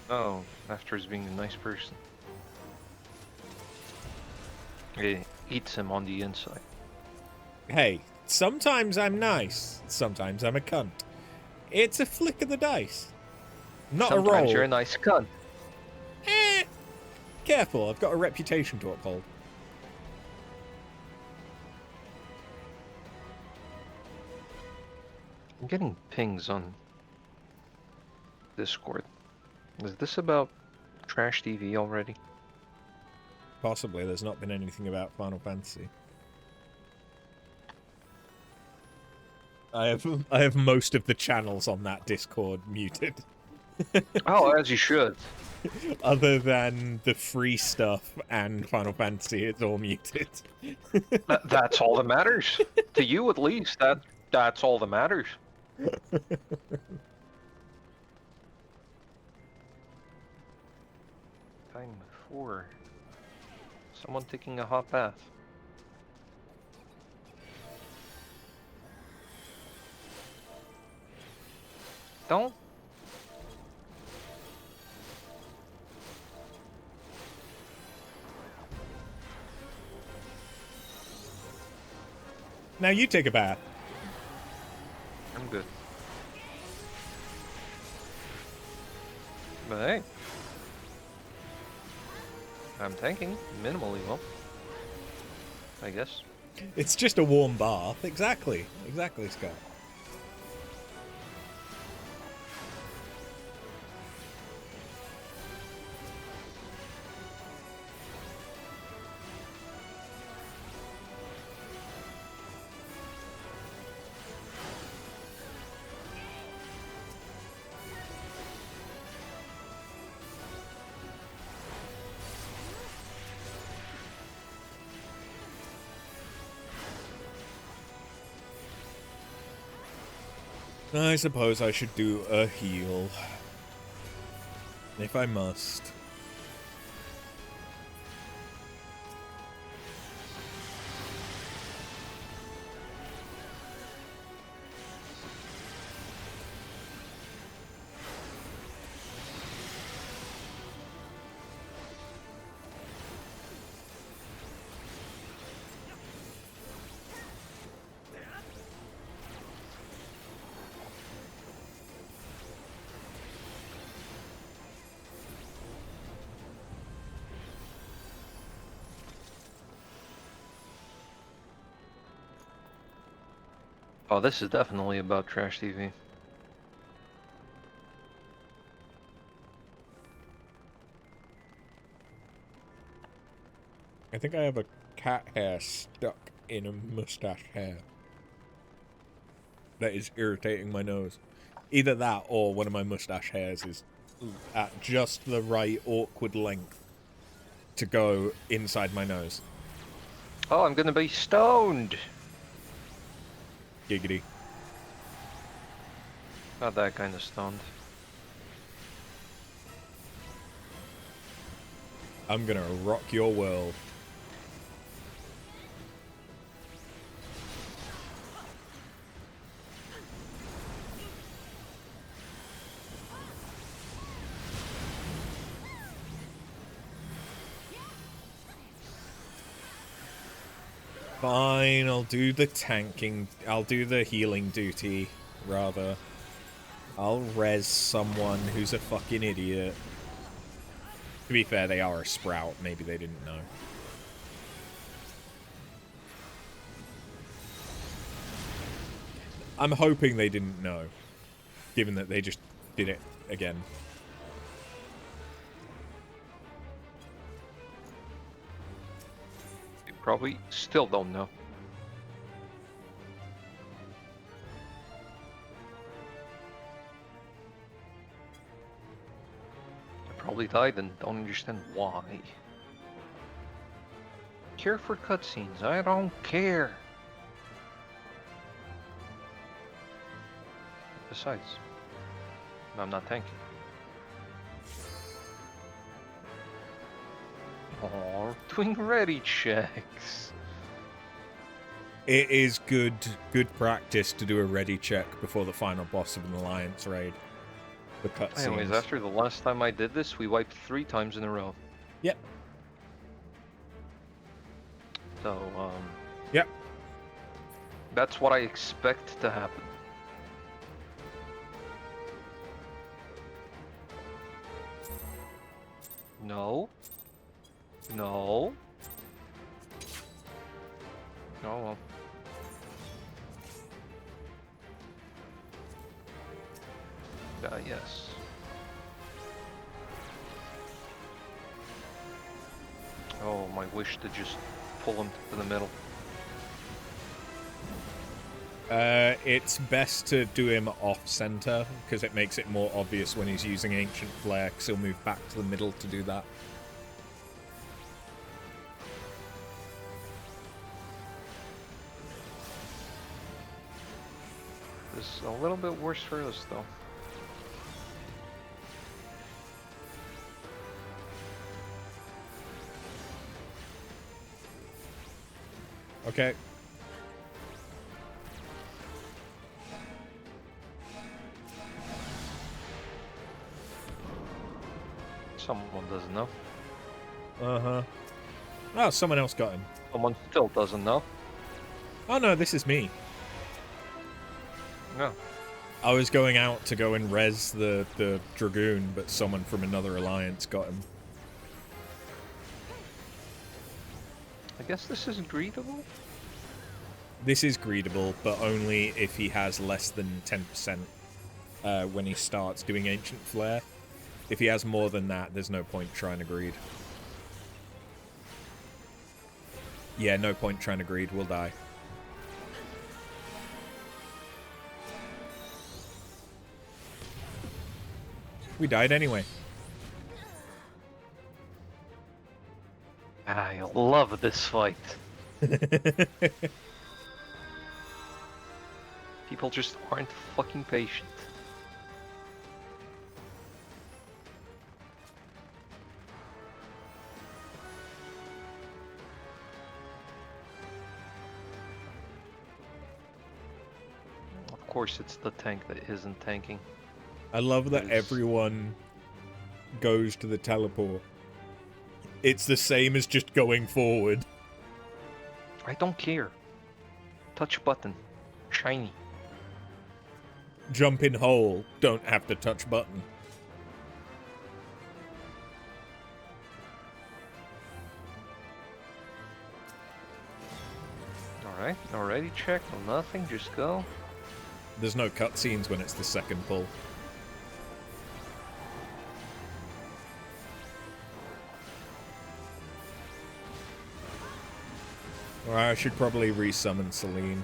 Oh, after he's being a nice person. It eats him on the inside. Hey, sometimes I'm nice, sometimes I'm a cunt. It's a flick of the dice. Not a roll. Sometimes you're a nice cunt. Careful, I've got a reputation to uphold. I'm getting pings on Discord. Is this about trash TV already? Possibly, there's not been anything about Final Fantasy. I have most of the channels on that Discord muted. Oh, as you should. Other than the free stuff and Final Fantasy, it's all muted. That's all that matters. To you, at least. That's all that matters. Time 4. Someone taking a hot bath. Don't. Now you take a bath. I'm good. But hey. I'm tanking minimally well. I guess. It's just a warm bath. Exactly. Exactly, Scott. I suppose I should do a heal. If I must. Oh, this is definitely about trash TV. I think I have a cat hair stuck in a mustache hair. That is irritating my nose. Either that or one of my mustache hairs is at just the right awkward length to go inside my nose. Oh, I'm gonna be stoned! Giggity. Not that kind of stoned. I'm gonna rock your world. Fine, I'll do the tanking. I'll do the healing duty, rather. I'll res someone who's a fucking idiot. To be fair, they are a sprout. Maybe they didn't know. I'm hoping they didn't know, given that they just did it again. You probably still don't know. You probably died and don't understand why. Care for cutscenes, I don't care. Besides, I'm not tanking. Oh, doing ready checks. It is good practice to do a ready check before the final boss of an alliance raid. The cutscenes. Anyways, after the last time I did this, we wiped 3 times in a row. Yep. So, Yep. that's what I expect to happen. No. No. Oh well. Yes. Oh, my wish to just pull him to the middle. It's best to do him off-center, because it makes it more obvious when he's using Ancient Flare, because he'll move back to the middle to do that. This is a little bit worse for us, though. Okay. Someone doesn't know. Uh-huh. Oh, someone else got him. Someone still doesn't know. Oh no, this is me. No. I was going out to go and res the Dragoon, but someone from another alliance got him. I guess this is greetable? This is greetable, but only if he has less than 10% when he starts doing Ancient Flare. If he has more than that, there's no point trying to greed. Yeah, no point trying to greed, we'll die. We died anyway. I love this fight. People just aren't fucking patient. Of course, it's the tank that isn't tanking. I love that everyone goes to the teleport. It's the same as just going forward. I don't care. Touch button. Shiny. Jump in hole. Don't have to touch button. Alright, already check. No, nothing, just go. There's no cutscenes when it's the second pull. Alright, I should probably resummon Celine.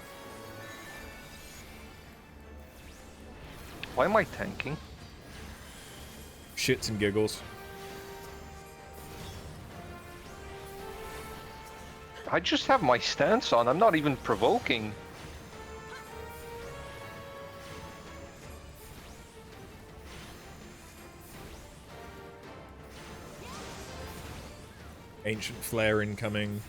Why am I tanking? Shits and giggles. I just have my stance on. I'm not even provoking. Ancient Flare incoming.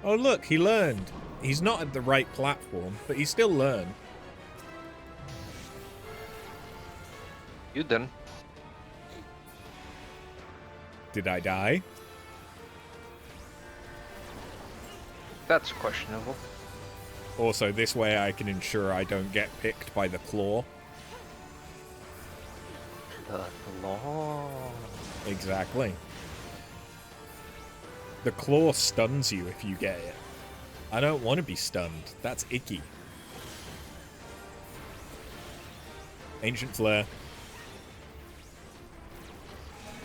Oh look, he learned. He's not at the right platform, but he still learned. You didn't. Did I die? That's questionable. Also, this way I can ensure I don't get picked by the claw. The law. Exactly. The claw stuns you if you get it. I don't want to be stunned. That's icky. Ancient Flare.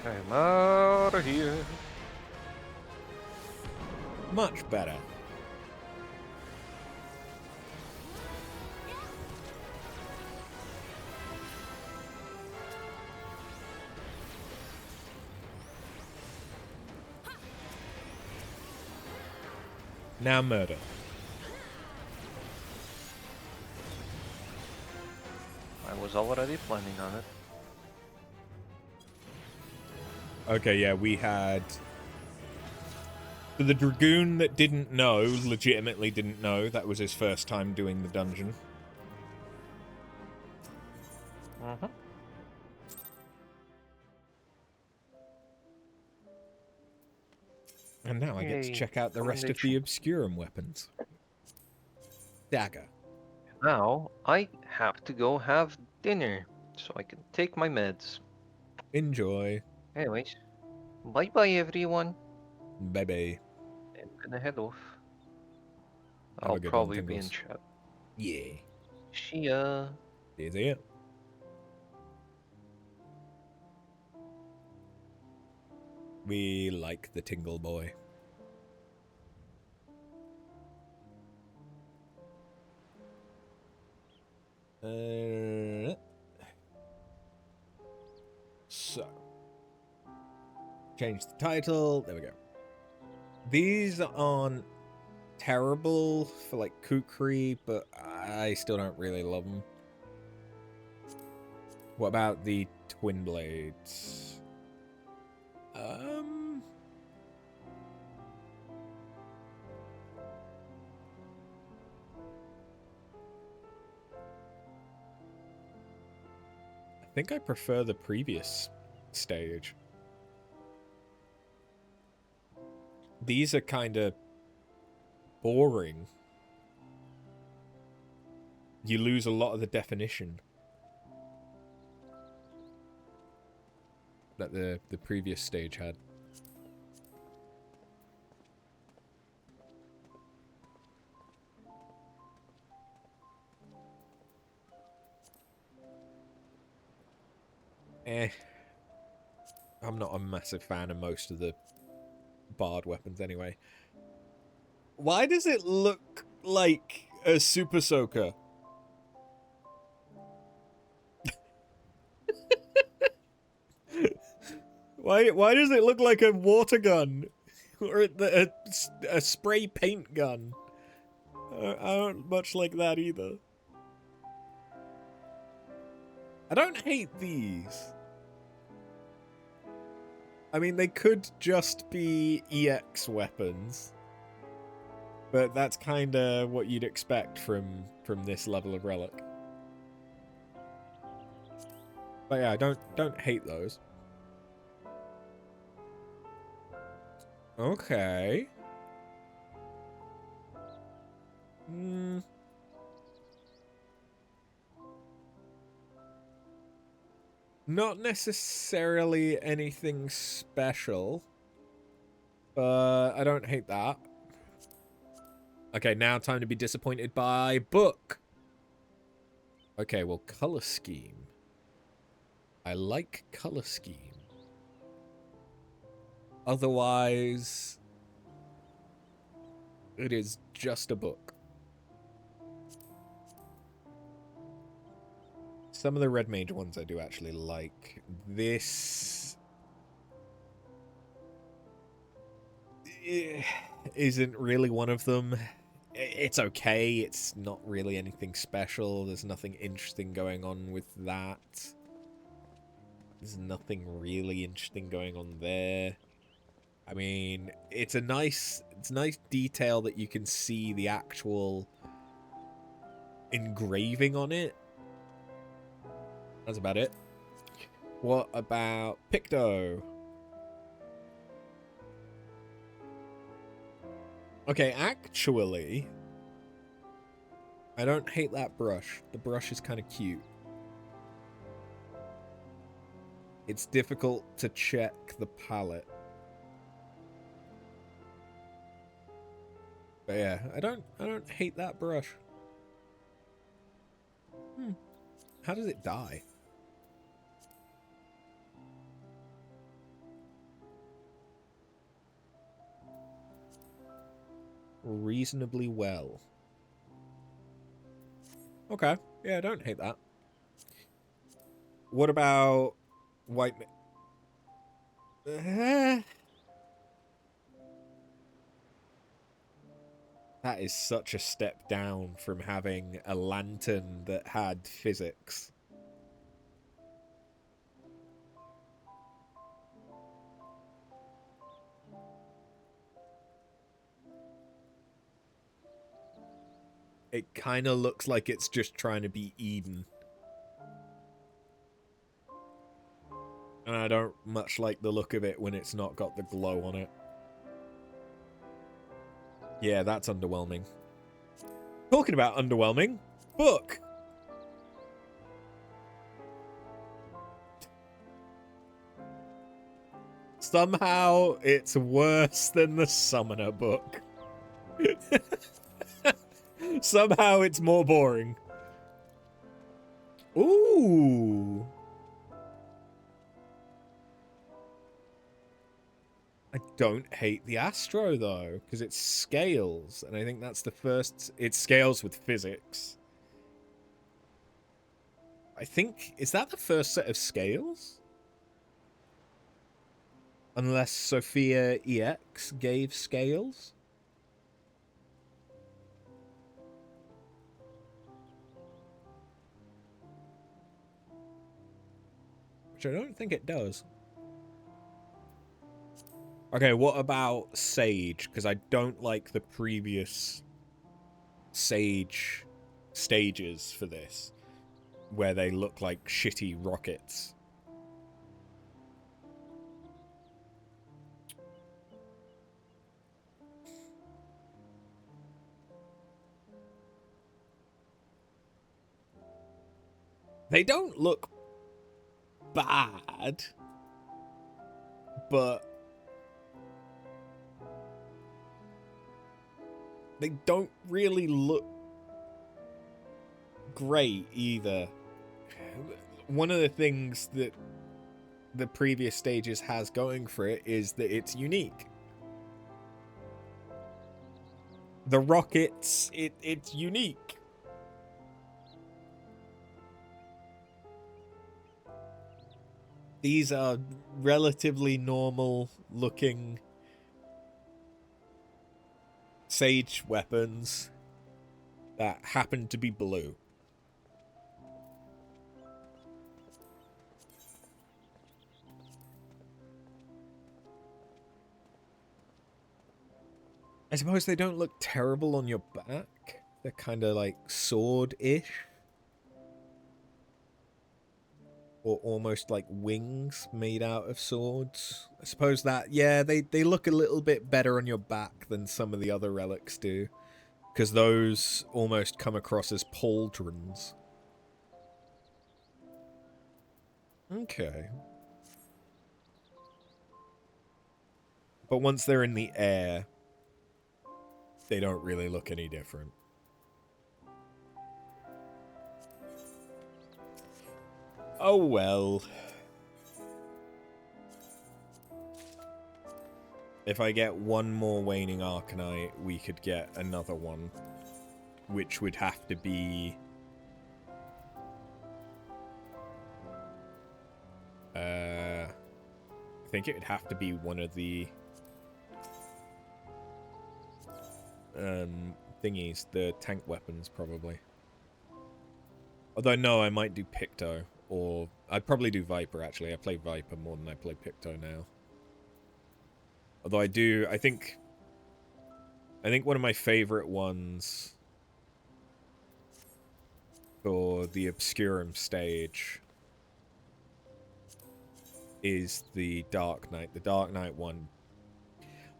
I'm out of here. Much better. Now murder. I was already planning on it. Okay, yeah, we had... So the Dragoon that didn't know, legitimately didn't know, that was his first time doing the dungeon. Mm-hmm. And now I get to Yay, check out the rest of recommendation. the Obscurum weapons. Dagger. Now, I have to go have dinner, so I can take my meds. Enjoy. Anyways, bye-bye everyone. Bye-bye. I'm gonna head off. Have I'll a good one, probably be in Tingles. chat. Yeah. See ya. See ya. We like the Tingle Boy. So. Change the title. There we go. These aren't terrible for, like, kukri, but I still don't really love them. What about the Twin Blades? I think I prefer the previous stage. These are kind of boring. You lose a lot of the definition that the previous stage had. I'm not a massive fan of most of the bard weapons anyway. Why does it look like a super soaker? Why does it look like a water gun? Or a spray paint gun? I don't much like that either. I don't hate these. I mean, they could just be EX weapons. But that's kind of what you'd expect from this level of relic. But yeah, don't hate those. Okay. Not necessarily anything special. But I don't hate that. Okay, now time to be disappointed by book. Okay, well, color scheme. I like color scheme. Otherwise, it is just a book. Some of the Red Mage ones I do actually like. This isn't really one of them. It's okay. It's not really anything special. There's nothing interesting going on with that. There's nothing really interesting going on there. I mean, it's a nice detail that you can see the actual engraving on it. That's about it. What about Picto? Okay, actually, I don't hate that brush. The brush is kind of cute. It's difficult to check the palette. But yeah, I don't hate that brush. How does it die? Reasonably well. Okay. Yeah, I don't hate that. What about white... That is such a step down from having a lantern that had physics. It kind of looks like it's just trying to be Eden. And I don't much like the look of it when it's not got the glow on it. Yeah, that's underwhelming. Talking about underwhelming, book! Somehow it's worse than the Summoner book. Somehow it's more boring. Ooh. I don't hate the Astro, though, because it scales, and I think that's the first... It scales with physics. I think... Is that the first set of scales? Unless Sophia EX gave scales? Which I don't think it does. Okay, what about Sage? Because I don't like the previous Sage stages for this, where they look like shitty rockets. They don't look bad, but they don't really look great either. One of the things that the previous stages has going for it is that it's unique. The rockets, it's unique. These are relatively normal looking Sage weapons that happen to be blue. I suppose they don't look terrible on your back. They're kind of like sword-ish. Or almost like wings made out of swords. I suppose that, yeah, they look a little bit better on your back than some of the other relics do. Because those almost come across as pauldrons. Okay. But once they're in the air, they don't really look any different. Oh well. If I get one more Waning Arcanite, we could get another one. Which would have to be... I think it would have to be one of the... thingies, the tank weapons, probably. Although, no, I might do Picto. Or, I'd probably do Viper, actually. I play Viper more than I play Picto now. Although I think one of my favorite ones for the Obscurum stage is the Dark Knight. The Dark Knight one.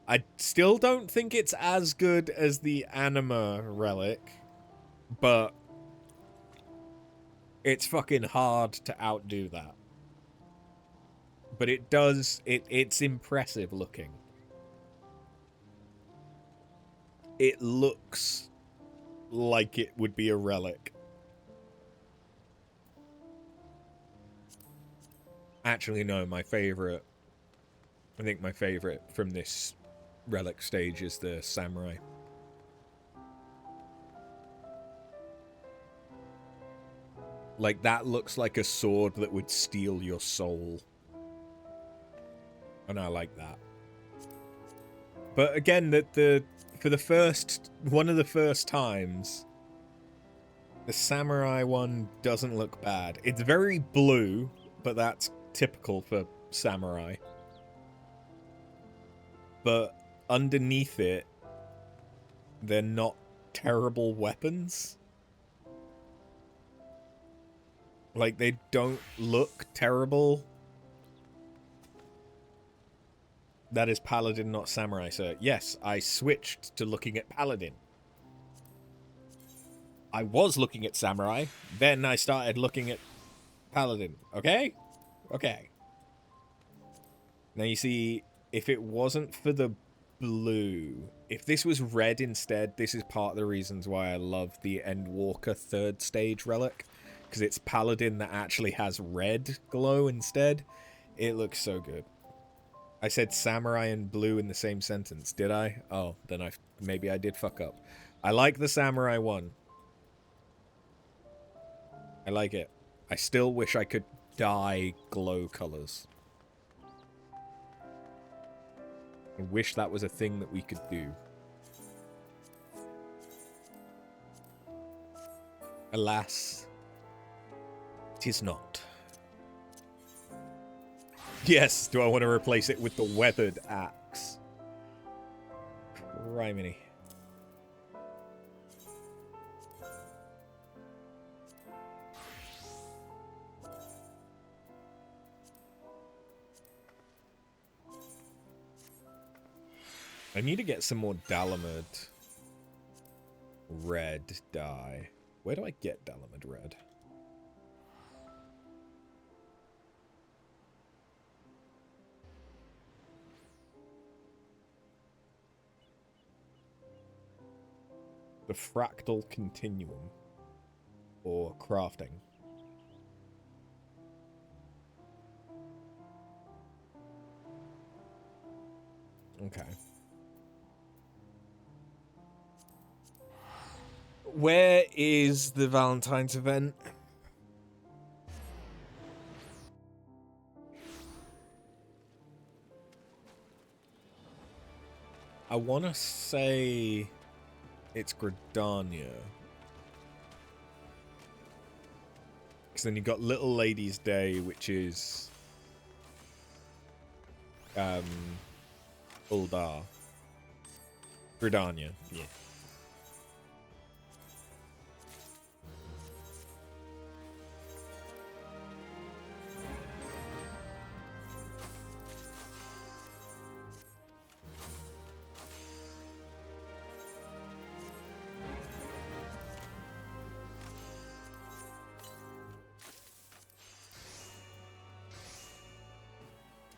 I still don't think it's as good as the Anima relic, but it's fucking hard to outdo that. But it does, it's impressive looking. It looks like it would be a relic. Actually, no, my favorite... I think my favorite from this relic stage is the Samurai. Like, that looks like a sword that would steal your soul. And I like that. But again, for the first... One of the first times, the Samurai one doesn't look bad. It's very blue, but that's typical for Samurai. But underneath it, they're not terrible weapons. Like, they don't look terrible. That is Paladin, not Samurai, sir. Yes, I switched to looking at Paladin. I was looking at Samurai, then I started looking at Paladin. Okay? Okay. Now, you see, if it wasn't for the blue, if this was red instead, this is part of the reasons why I love the Endwalker 3rd stage relic. Because it's Paladin that actually has red glow instead. It looks so good. I said Samurai and blue in the same sentence, did I? Oh, then maybe I did fuck up. I like the Samurai one. I like it. I still wish I could dye glow colors. I wish that was a thing that we could do. Alas, 'tis not. Yes, do I want to replace it with the weathered axe? Criminy. I need to get some more Dalamud red dye. Where do I get Dalamud red? The fractal continuum. Or crafting. Okay. Where is the Valentine's event? I want to say it's Gridania. Because then you've got Little Lady's Day, which is Uldar. Gridania, yeah.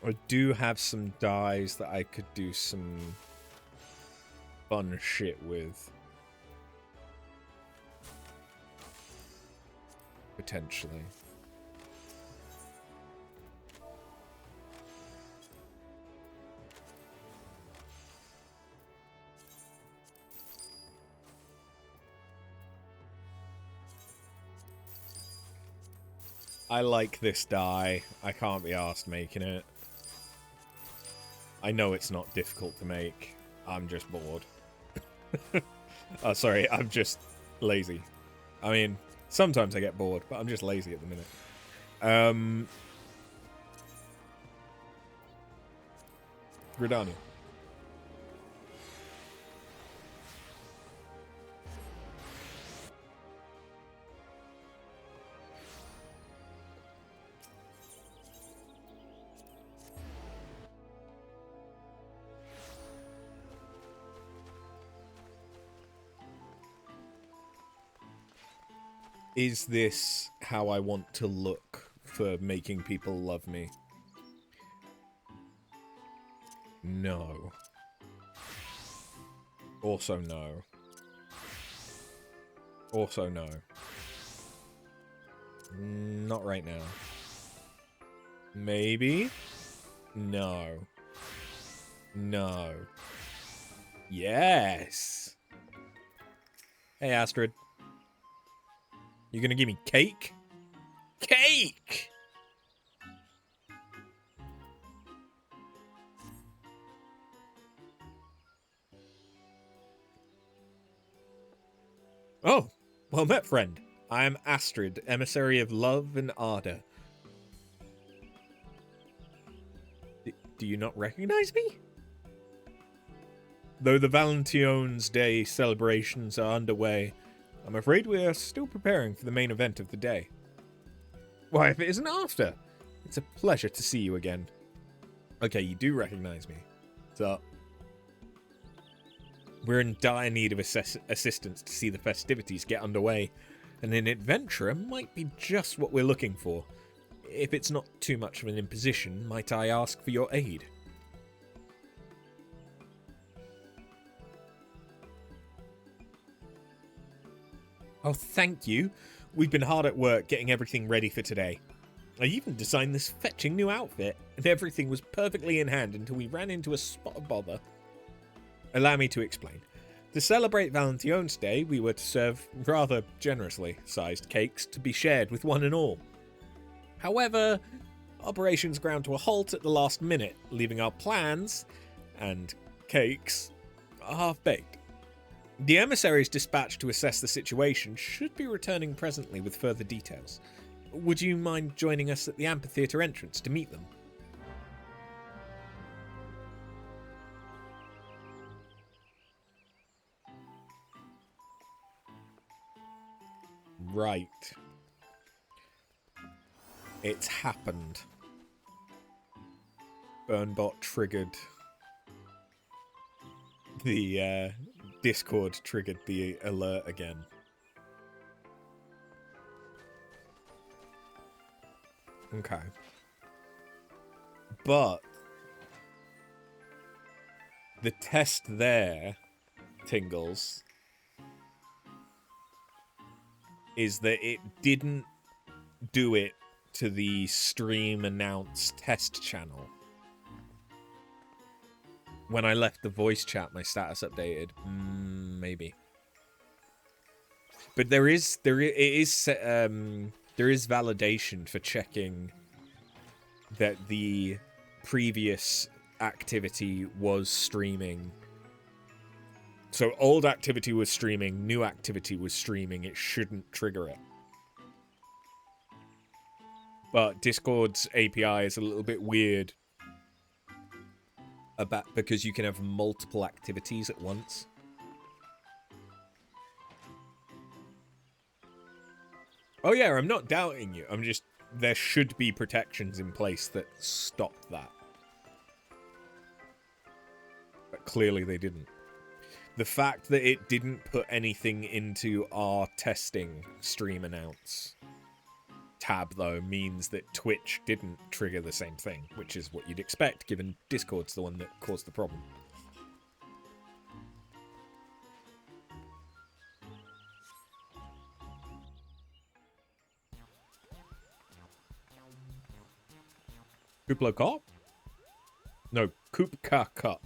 I do have some dyes that I could do some fun shit with. Potentially. I like this dye. I can't be arsed making it. I know it's not difficult to make. I'm just bored. Oh, sorry, I'm just lazy. I mean, sometimes I get bored, but I'm just lazy at the minute. Gridania. Is this how I want to look for making people love me? No. Also no. Also no. Not right now. Maybe? No. No. Yes! Hey, Astrid. You gonna give me cake? Cake! Oh, well met, friend. I am Astrid, emissary of love and ardor. Do you not recognize me? Though the Valentione's Day celebrations are underway, I'm afraid we are still preparing for the main event of the day. Why, if it isn't after? It's a pleasure to see you again. Okay, you do recognize me. What's up? We're in dire need of assistance to see the festivities get underway, and an adventurer might be just what we're looking for. If it's not too much of an imposition, might I ask for your aid? Oh, thank you. We've been hard at work getting everything ready for today. I even designed this fetching new outfit, and everything was perfectly in hand until we ran into a spot of bother. Allow me to explain. To celebrate Valentione's Day, we were to serve rather generously sized cakes to be shared with one and all. However, operations ground to a halt at the last minute, leaving our plans and cakes half-baked. The emissaries dispatched to assess the situation should be returning presently with further details. Would you mind joining us at the amphitheatre entrance to meet them? Right. It's happened. Burnbot triggered. The Discord triggered the alert again. Okay. But the test there, Tingles, is that it didn't do it to the stream announce test channel. When I left the voice chat, my status updated. Maybe. But there is validation for checking that the previous activity was streaming. So old activity was streaming, new activity was streaming. It shouldn't trigger it. But Discord's API is a little bit weird because you can have multiple activities at once. Oh yeah, I'm not doubting you. I'm just, there should be protections in place that stop that. But clearly they didn't. The fact that it didn't put anything into our testing stream announce tab, though, means that Twitch didn't trigger the same thing, which is what you'd expect, given Discord's the one that caused the problem. Kuplo Cop? No, Kupka Cup.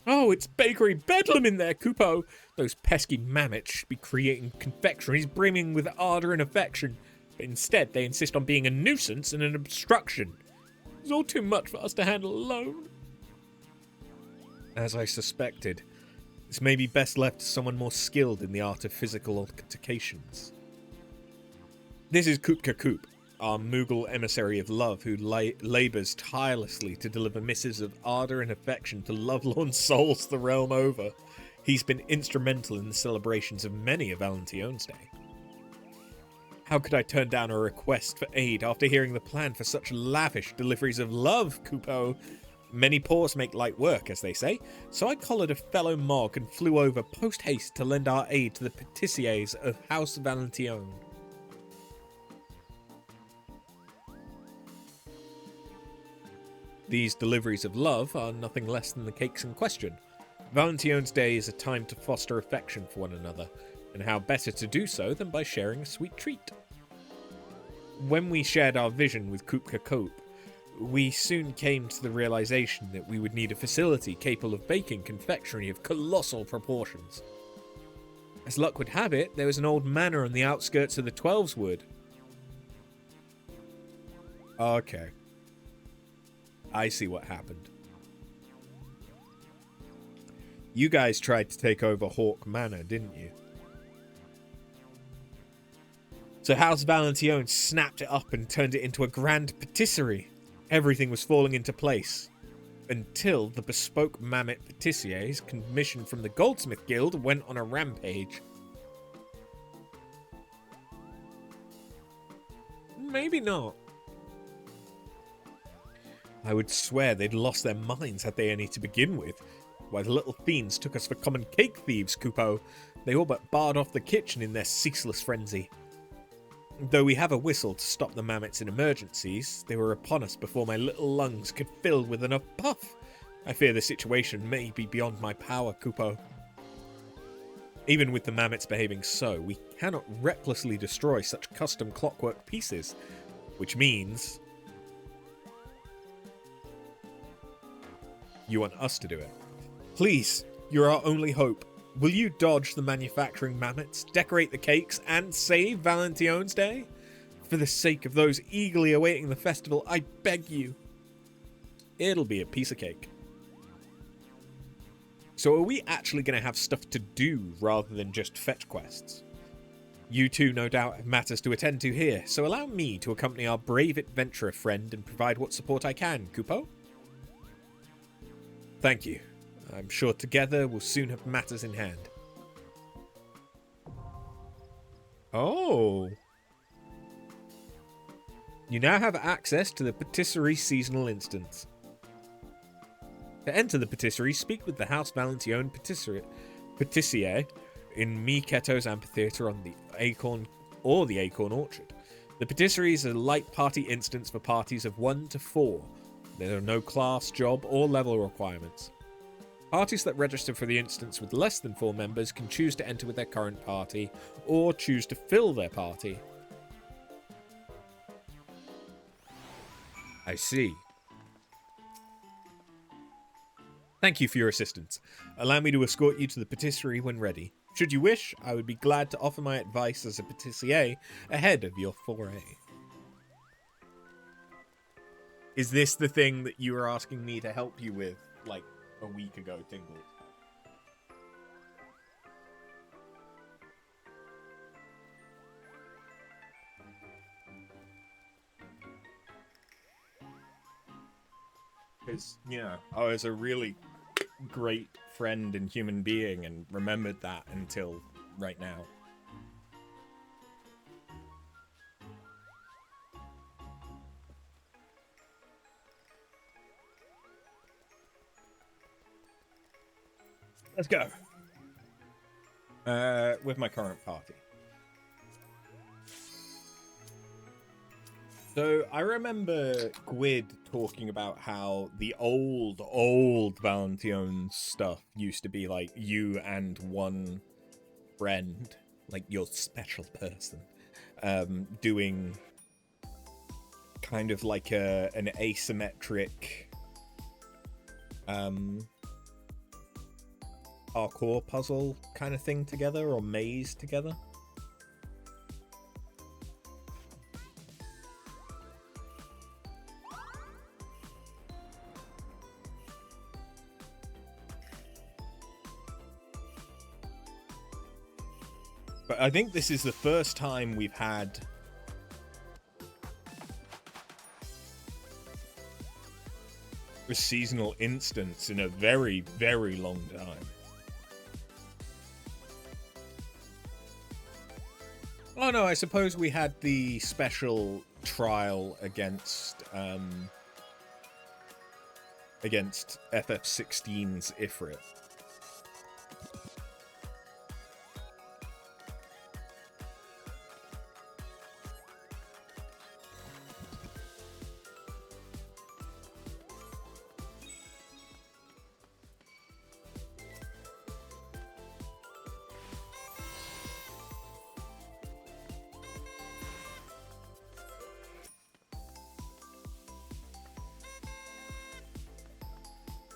Oh, it's Bakery Bedlam in there, Kupo! Those pesky mammoths should be creating confectionaries brimming with ardour and affection, but instead they insist on being a nuisance and an obstruction. It's all too much for us to handle alone. As I suspected, this may be best left to someone more skilled in the art of physical altercations. This is Kupka Koop, our Moogle emissary of love who labours tirelessly to deliver missives of ardour and affection to lovelorn souls the realm over. He's been instrumental in the celebrations of many a Valentione's Day. How could I turn down a request for aid after hearing the plan for such lavish deliveries of love, Kupo? Many paws make light work, as they say, so I collared a fellow Mog and flew over post-haste to lend our aid to the patissiers of House Valentione. These deliveries of love are nothing less than the cakes in question. Valentione's Day is a time to foster affection for one another, and how better to do so than by sharing a sweet treat. When we shared our vision with Kupka Cope, we soon came to the realization that we would need a facility capable of baking confectionery of colossal proportions. As luck would have it, there was an old manor on the outskirts of the Twelveswood. Okay. I see what happened. You guys tried to take over Hawk Manor, didn't you? So House Valentione snapped it up and turned it into a grand patisserie. Everything was falling into place. until the bespoke Mammoth Patissiers commissioned from the Goldsmith Guild went on a rampage. Maybe not. I would swear they'd lost their minds had they any to begin with. Why, the little fiends took us for common cake thieves, Kupo. They all but barred off the kitchen in their ceaseless frenzy. Though we have a whistle to stop the mammoths in emergencies, they were upon us before my little lungs could fill with enough puff. I fear the situation may be beyond my power, Kupo. Even with the mammoths behaving so, we cannot recklessly destroy such custom clockwork pieces, which means you want us to do it. Please, you're our only hope. Will you dodge the manufacturing mammoths, decorate the cakes, and save Valentione's Day? For the sake of those eagerly awaiting the festival, I beg you. It'll be a piece of cake. So are we actually going to have stuff to do rather than just fetch quests? You two no doubt have matters to attend to here, so allow me to accompany our brave adventurer friend and provide what support I can, Kupo? Thank you. I'm sure together we'll soon have matters in hand. Oh. You now have access to the patisserie seasonal instance. To enter the patisserie, speak with the House Valentione patissier in Miketo's amphitheatre on the Acorn or the Acorn Orchard. The patisserie is a light party instance for parties of 1 to 4. There are no class, job, or level requirements. Parties that register for the instance with less than 4 members can choose to enter with their current party, or choose to fill their party. I see. Thank you for your assistance. Allow me to escort you to the patisserie when ready. Should you wish, I would be glad to offer my advice as a patissier ahead of your foray. Is this the thing that you were asking me to help you with, like, a week ago, Tingle? Because, you know, I was a really great friend and human being and remembered that until right now. Let's go. With my current party. So I remember Gwyd talking about how the old Valentione stuff used to be like you and one friend, like your special person, doing kind of like an asymmetric parkour puzzle kind of thing together, or maze together. But I think this is the first time we've had a seasonal instance in a very, very long time. Oh no, I suppose we had the special trial against FF16's Ifrit.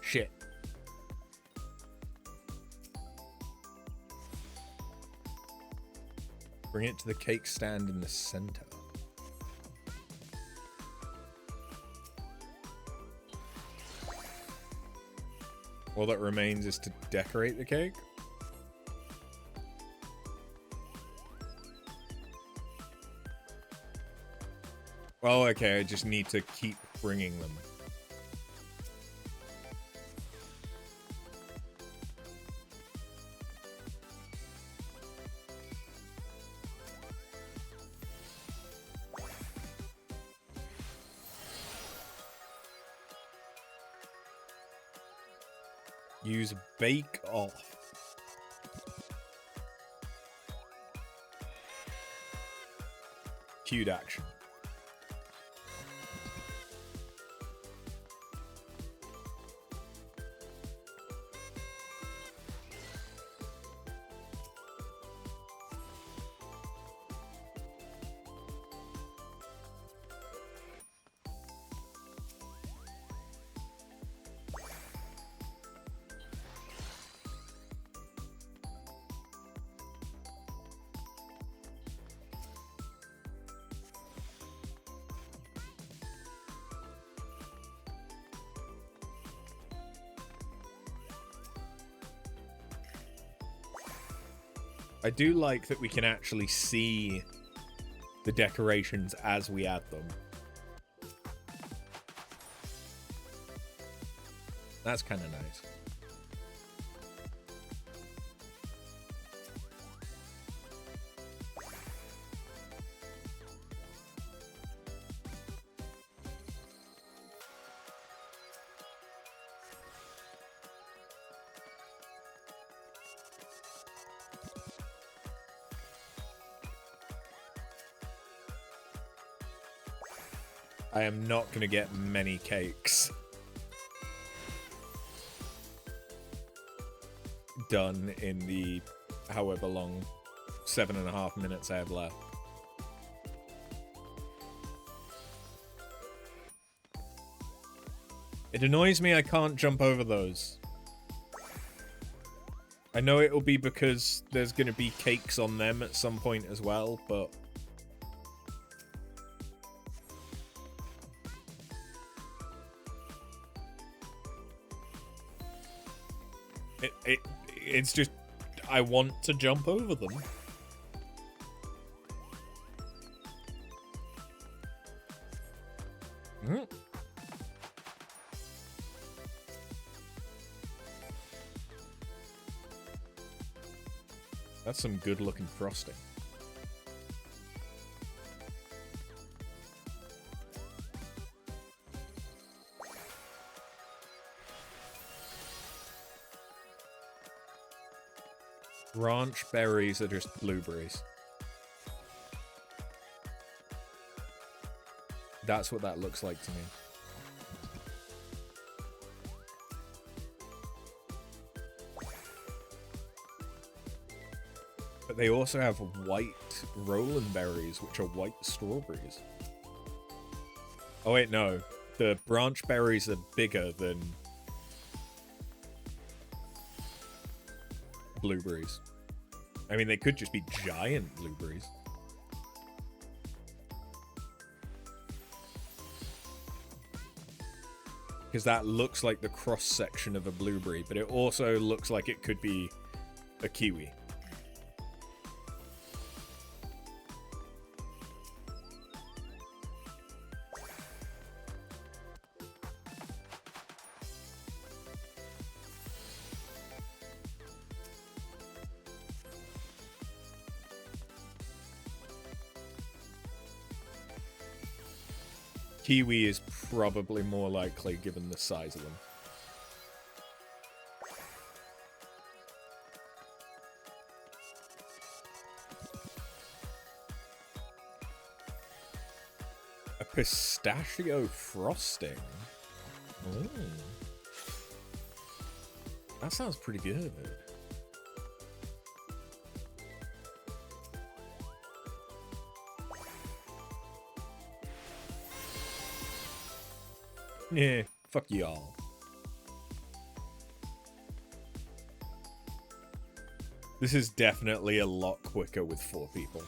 Shit. Bring it to the cake stand in the center. All that remains is to decorate the cake. Oh, okay, I just need to keep bringing them. Use bake off. Queued action. I do like that we can actually see the decorations as we add them. That's kind of nice. I am not going to get many cakes done in the however long 7.5 minutes I have left. It annoys me I can't jump over those. I know it'll be because there's going to be cakes on them at some point as well, but... It's just, I want to jump over them. That's some good looking frosting. Branch berries are just blueberries. That's what that looks like to me. But they also have white Roland berries, which are white strawberries. Oh wait, no. The branch berries are bigger than blueberries. I mean, they could just be giant blueberries. Because that looks like the cross-section of a blueberry, but it also looks like it could be a kiwi. Kiwi is probably more likely given the size of them. A pistachio frosting? Ooh. That sounds pretty good. Yeah, fuck y'all. This is definitely a lot quicker with 4 people.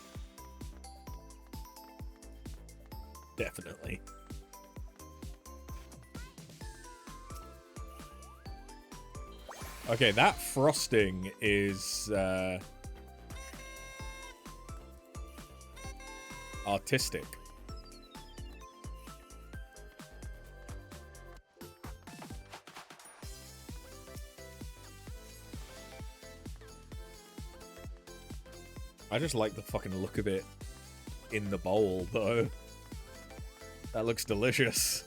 Definitely. Okay, that frosting is artistic. I just like the fucking look of it in the bowl, though. That looks delicious.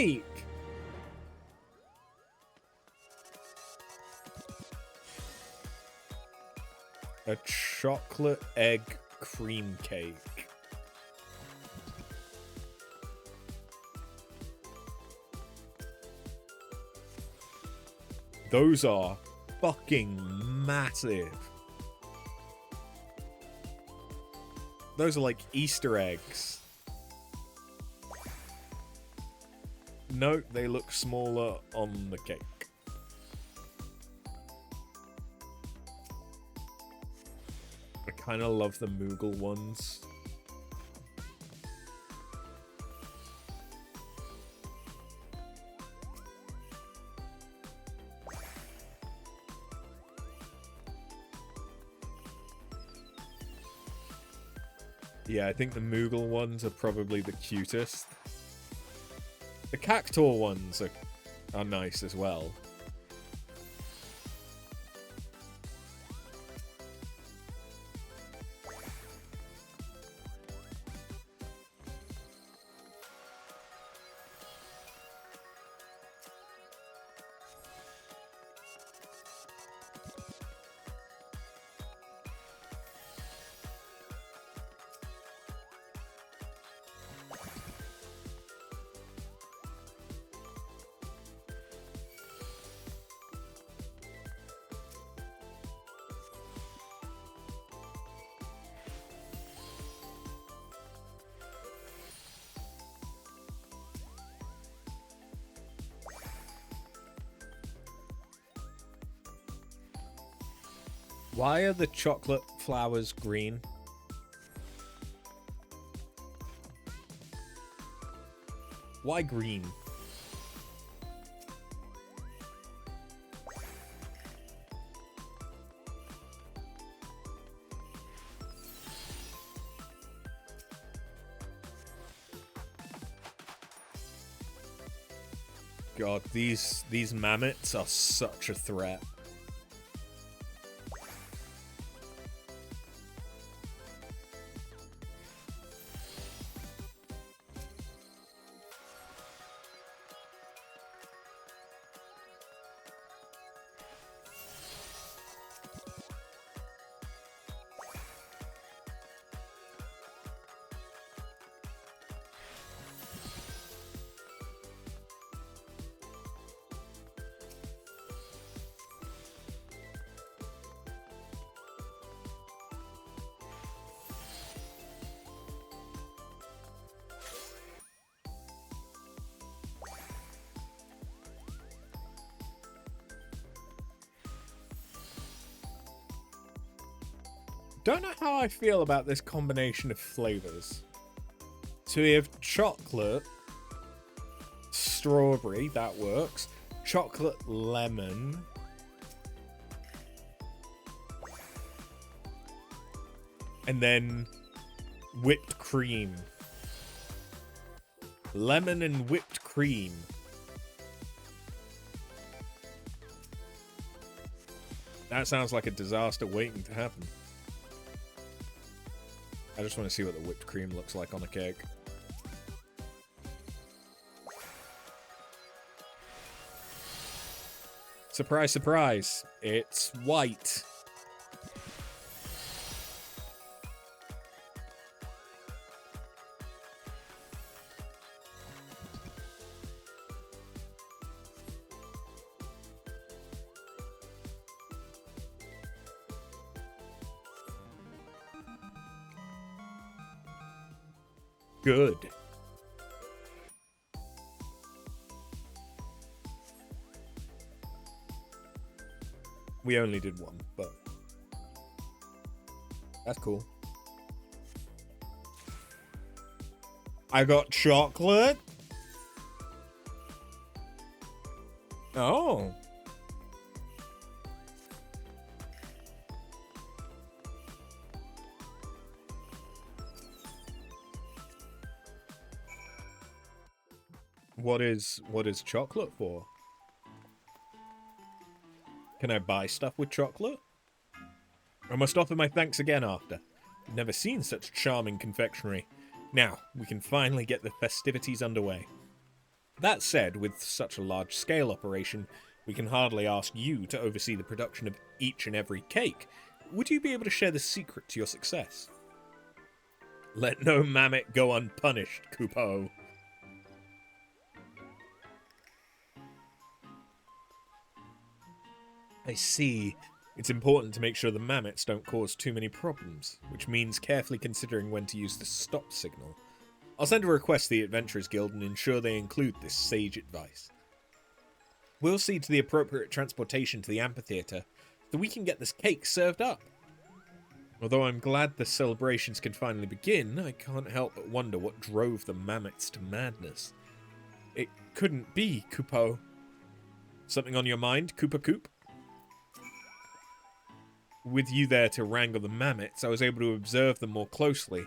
cake! A chocolate egg cream cake. Those are fucking massive. Those are like Easter eggs. Note they look smaller on the cake. I kind of love the Moogle ones. Yeah, I think the Moogle ones are probably the cutest. The Cactuar ones are nice as well. Why are the chocolate flowers green? Why green? God, these mammoths are such a threat. Don't know how I feel about this combination of flavors. So we have chocolate, strawberry, that works. Chocolate lemon. And then whipped cream. Lemon and whipped cream. That sounds like a disaster waiting to happen. I just want to see what the whipped cream looks like on a cake. Surprise, surprise. It's white. Good. We only did one, but that's cool. I got chocolate. Oh. What is chocolate for? Can I buy stuff with chocolate? I must offer my thanks again after. I've never seen such charming confectionery. Now, we can finally get the festivities underway. That said, with such a large-scale operation, we can hardly ask you to oversee the production of each and every cake. Would you be able to share the secret to your success? Let no mammoth go unpunished, Kupo. I see. It's important to make sure the mammoths don't cause too many problems, which means carefully considering when to use the stop signal. I'll send a request to the Adventurers Guild and ensure they include this sage advice. We'll see to the appropriate transportation to the amphitheatre so we can get this cake served up. Although I'm glad the celebrations can finally begin, I can't help but wonder what drove the mammoths to madness. It couldn't be, Kupo. Something on your mind, Koopa Coop? With you there to wrangle the mammoths, I was able to observe them more closely.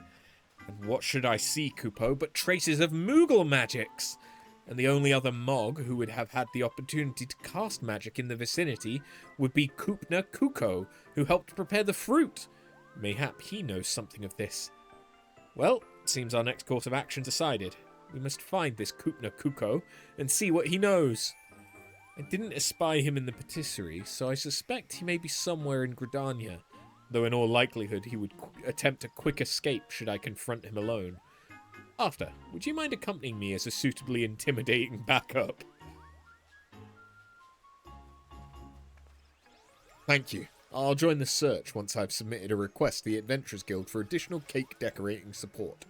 And what should I see, Kupo, but traces of Moogle magics? And the only other Mog who would have had the opportunity to cast magic in the vicinity would be Koopna Kuko, who helped prepare the fruit. Mayhap he knows something of this. Well, it seems our next course of action decided. We must find this Koopna Kuko and see what he knows. I didn't espy him in the patisserie, so I suspect he may be somewhere in Gridania, though in all likelihood he would attempt a quick escape should I confront him alone. After, would you mind accompanying me as a suitably intimidating backup? Thank you. I'll join the search once I've submitted a request to the Adventurers Guild for additional cake decorating support.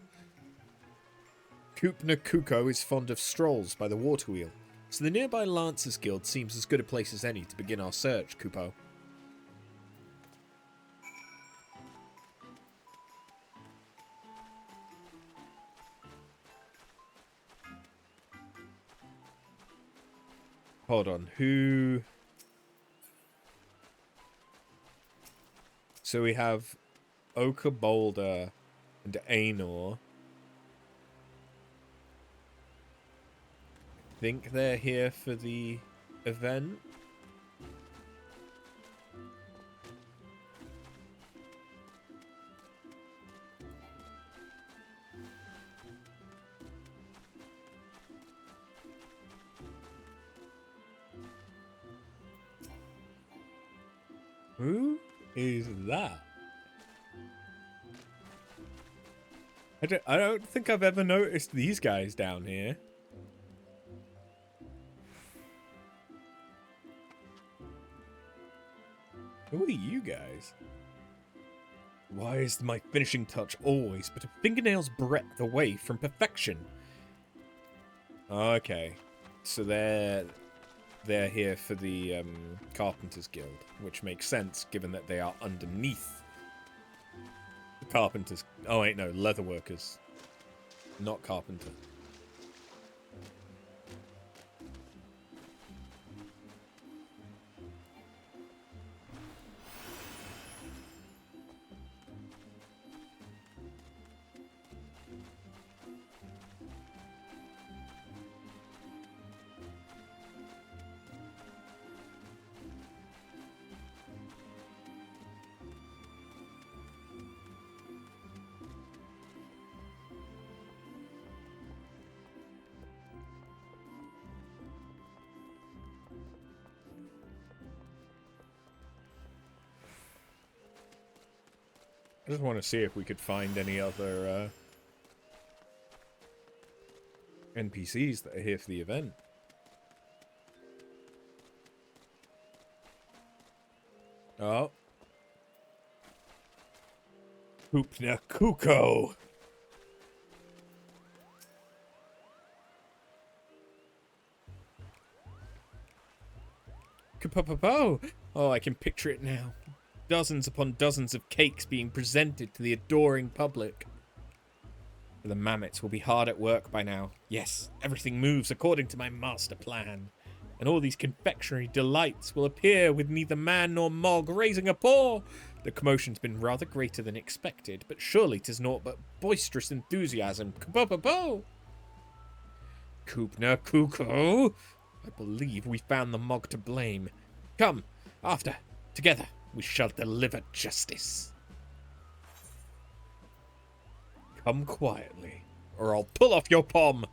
Koopna Kuko is fond of strolls by the water wheel, so the nearby Lancers Guild seems as good a place as any to begin our search, Kupo. Hold on, who... So we have Oka Boulder and Ainor. I think they're here for the event. Who is that? I don't think I've ever noticed these guys down here. Who are you guys? Why is my finishing touch always but a fingernail's breadth away from perfection? Okay, so they're here for the Carpenters Guild, which makes sense given that they are underneath the Carpenters. Oh wait, no, Leatherworkers, not Carpenter. I just want to see if we could find any other NPCs that are here for the event. Oh. Koopna Kuko! Kupopopo! Oh, I can picture it now. Dozens upon dozens of cakes being presented to the adoring public. The mammoths will be hard at work by now. Yes, everything moves according to my master plan. And all these confectionery delights will appear with neither man nor Mog raising a paw. The commotion's been rather greater than expected, but surely 'tis naught but boisterous enthusiasm. Kupopopo! Koopna Kuko! I believe we found the Mog to blame. Come, after, together. We shall deliver justice. Come quietly, or I'll pull off your pom.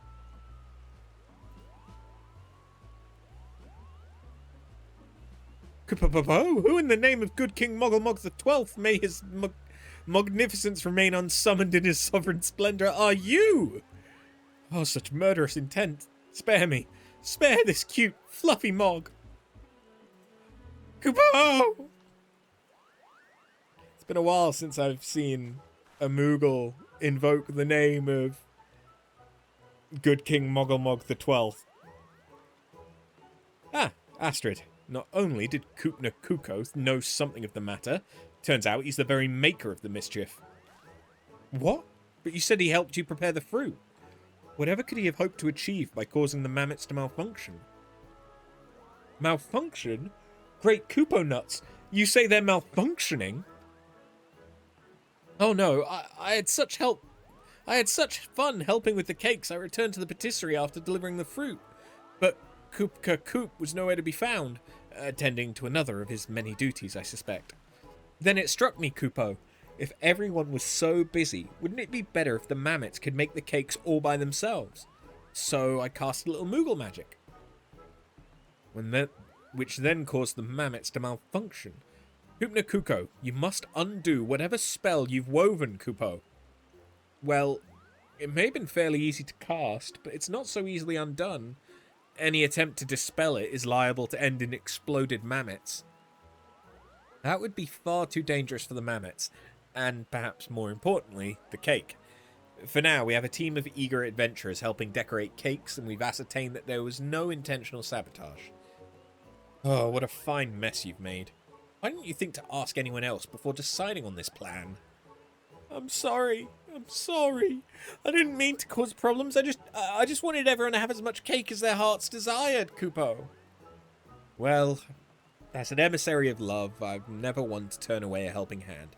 Who in the name of good King Mogglemog the 12th may his magnificence remain unsummoned in his sovereign splendor are you? Oh, such murderous intent. Spare me. Spare this cute, fluffy Mog. Kupo! It's been a while since I've seen a Moogle invoke the name of good King Mogglemog the 12th. Ah, Astrid. Not only did Kupna Kuko know something of the matter, turns out he's the very maker of the mischief. What? But you said he helped you prepare the fruit. Whatever could he have hoped to achieve by causing the mammoths to malfunction? Malfunction? Great Kupo nuts! You say they're malfunctioning? Oh no, I had such fun helping with the cakes. I returned to the patisserie after delivering the fruit. But Kupka Koop was nowhere to be found, attending to another of his many duties, I suspect. Then it struck me, Kupo. If everyone was so busy, wouldn't it be better if the mammoths could make the cakes all by themselves? So I cast a little Moogle magic. Which then caused the mammoths to malfunction. Kupna Kuko, you must undo whatever spell you've woven, Kupo. Well, it may have been fairly easy to cast, but it's not so easily undone. Any attempt to dispel it is liable to end in exploded mammoths. That would be far too dangerous for the mammoths, and perhaps more importantly, the cake. For now, we have a team of eager adventurers helping decorate cakes, and we've ascertained that there was no intentional sabotage. Oh, what a fine mess you've made. Why didn't you think to ask anyone else before deciding on this plan? I'm sorry. I didn't mean to cause problems. I just wanted everyone to have as much cake as their hearts desired, Kupo. Well, as an emissary of love, I've never one to turn away a helping hand.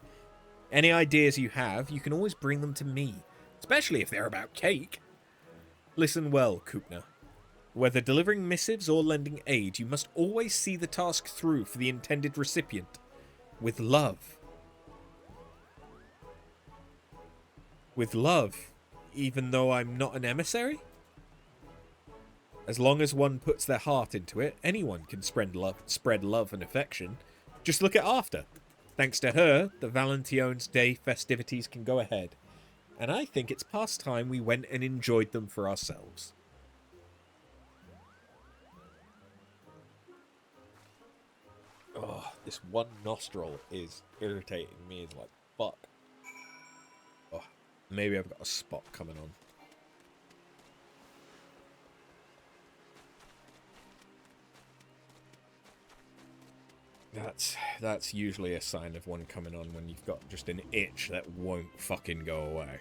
Any ideas you have, you can always bring them to me, especially if they're about cake. Listen well, Kupna. Whether delivering missives or lending aid, you must always see the task through for the intended recipient. With love. With love, even though I'm not an emissary? As long as one puts their heart into it, anyone can spread love and affection. Just look at After. Thanks to her, the Valentione's Day festivities can go ahead. And I think it's past time we went and enjoyed them for ourselves. Oh, this one nostril is irritating me as like fuck. Oh, maybe I've got a spot coming on. That's usually a sign of one coming on when you've got just an itch that won't fucking go away.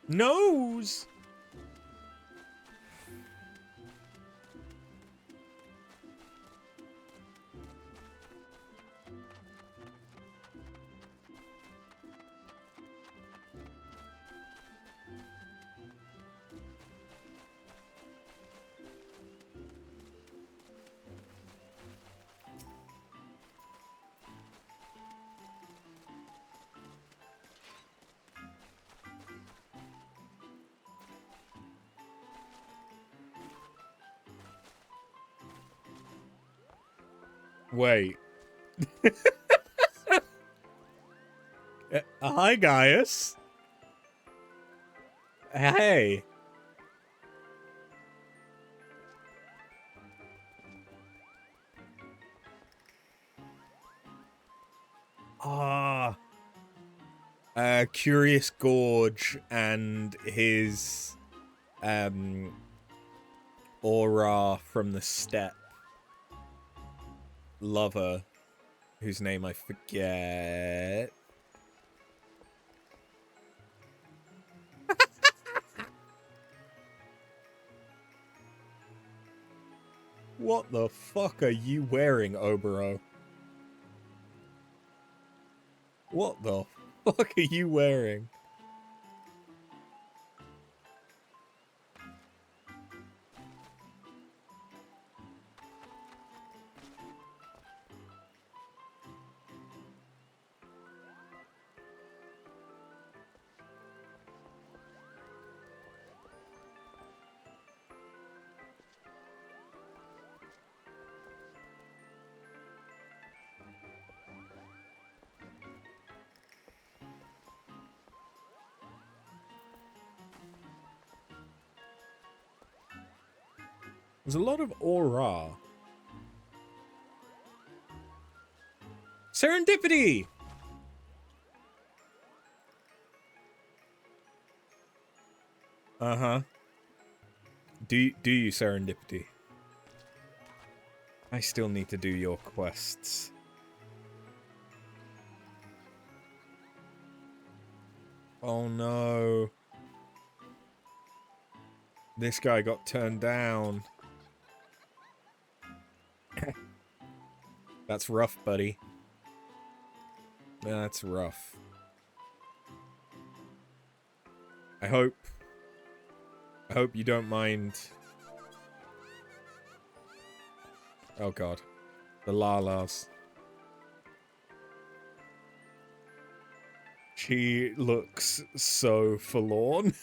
Nose! Wait. Hi, Gaius. Hey. Curious Gorge and his aura from the steppe lover, whose name I forget. What the fuck are you wearing, Obero? What the fuck are you wearing? There's a lot of aura. Serendipity! Uh-huh. Do you, Serendipity? I still need to do your quests. Oh no. This guy got turned down. That's rough, buddy. That's rough. I hope you don't mind. Oh god. The Lalas. She looks so forlorn.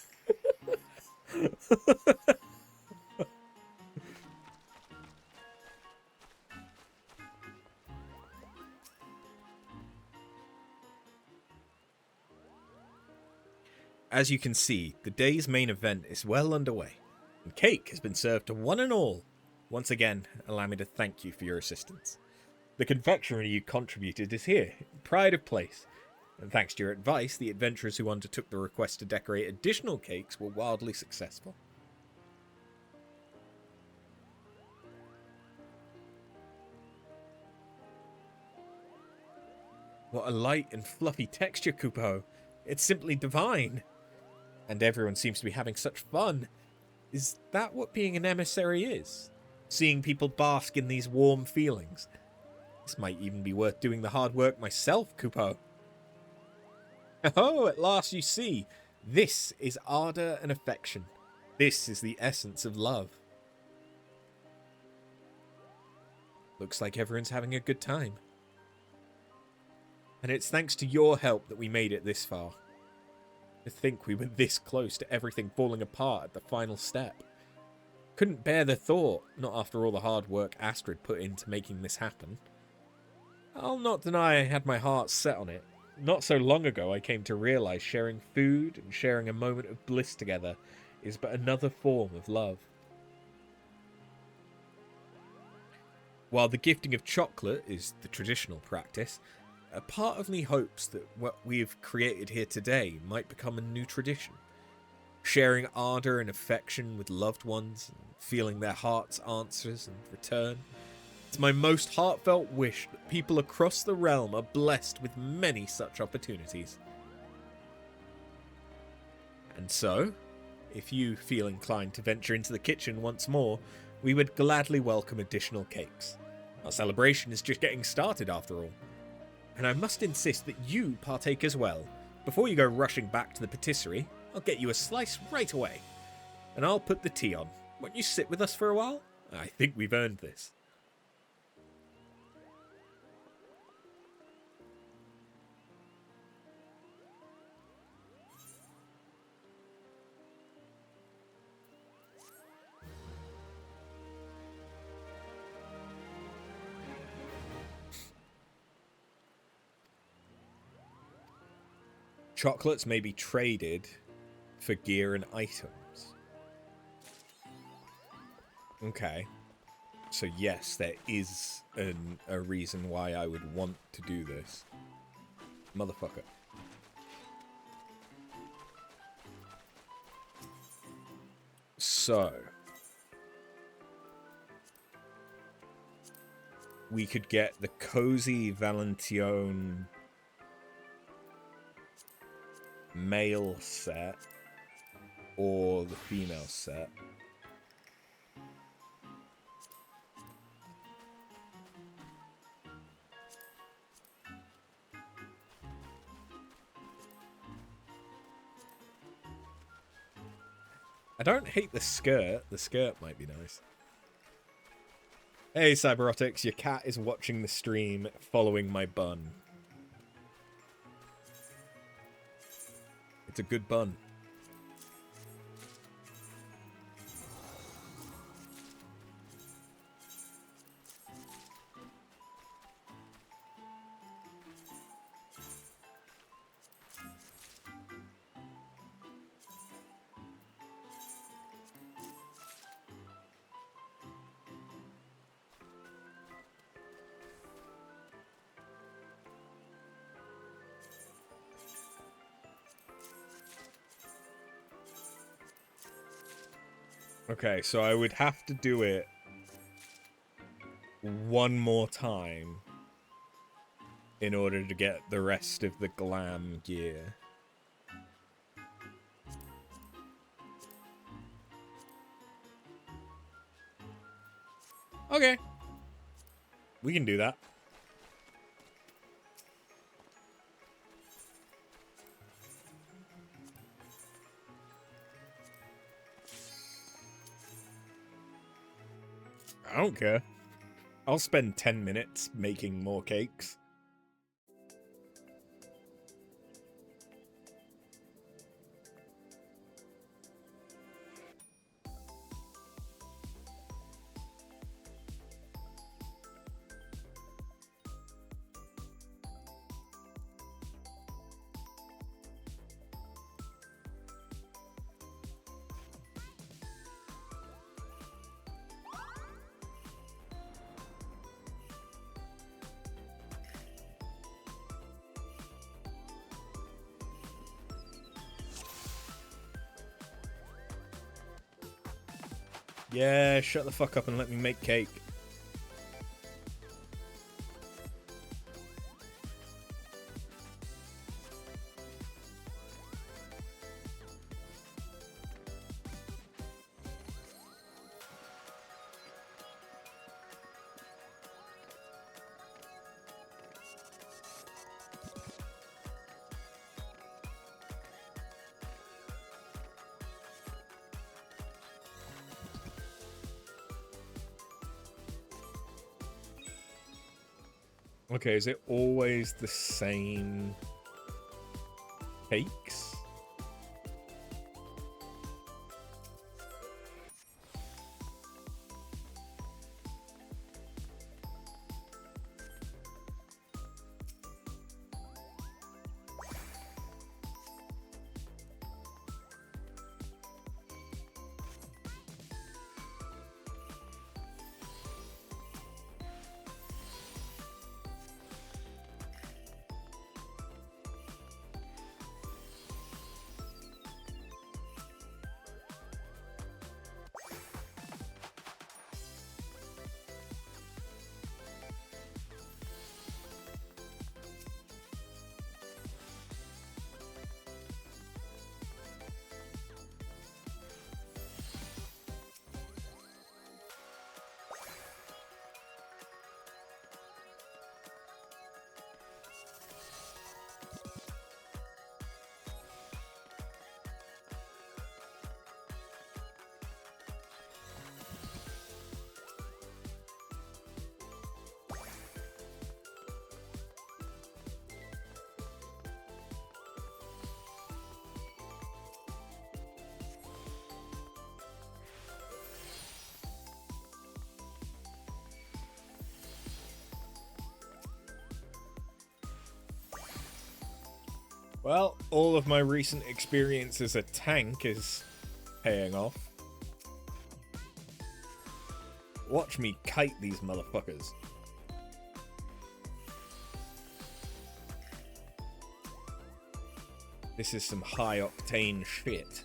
As you can see, the day's main event is well underway, and cake has been served to one and all. Once again, allow me to thank you for your assistance. The confectionery you contributed is here, in pride of place, and thanks to your advice, the adventurers who undertook the request to decorate additional cakes were wildly successful. What a light and fluffy texture, Kupo. It's simply divine. And everyone seems to be having such fun. Is that what being an emissary is? Seeing people bask in these warm feelings? This might even be worth doing the hard work myself, Kupo. Oh, at last you see. This is ardour and affection. This is the essence of love. Looks like everyone's having a good time. And it's thanks to your help that we made it this far. To think we were this close to everything falling apart at the final step. Couldn't bear the thought, not after all the hard work Astrid put into making this happen. I'll not deny I had my heart set on it. Not so long ago I came to realise sharing food and sharing a moment of bliss together is but another form of love. While the gifting of chocolate is the traditional practice, a part of me hopes that what we've created here today might become a new tradition. Sharing ardour and affection with loved ones, and feeling their heart's answers in return. It's my most heartfelt wish that people across the realm are blessed with many such opportunities. And so, if you feel inclined to venture into the kitchen once more, we would gladly welcome additional cakes. Our celebration is just getting started after all. And I must insist that you partake as well. Before you go rushing back to the patisserie, I'll get you a slice right away. And I'll put the tea on. Won't you sit with us for a while? I think we've earned this. Chocolates may be traded for gear and items. Okay. So yes, there is a reason why I would want to do this. Motherfucker. So. We could get the cozy Valentione male set or the female set. I don't hate the skirt. The skirt might be nice. Hey, Cyberotics, your cat is watching the stream following my bun. It's a good bun. Okay, so I would have to do it one more time in order to get the rest of the glam gear. Okay. We can do that. I don't care. I'll spend 10 minutes making more cakes. Yeah, shut the fuck up and let me make cake. Okay, is it always the same cakes? Well, all of my recent experience as a tank is paying off. Watch me kite these motherfuckers. This is some high-octane shit.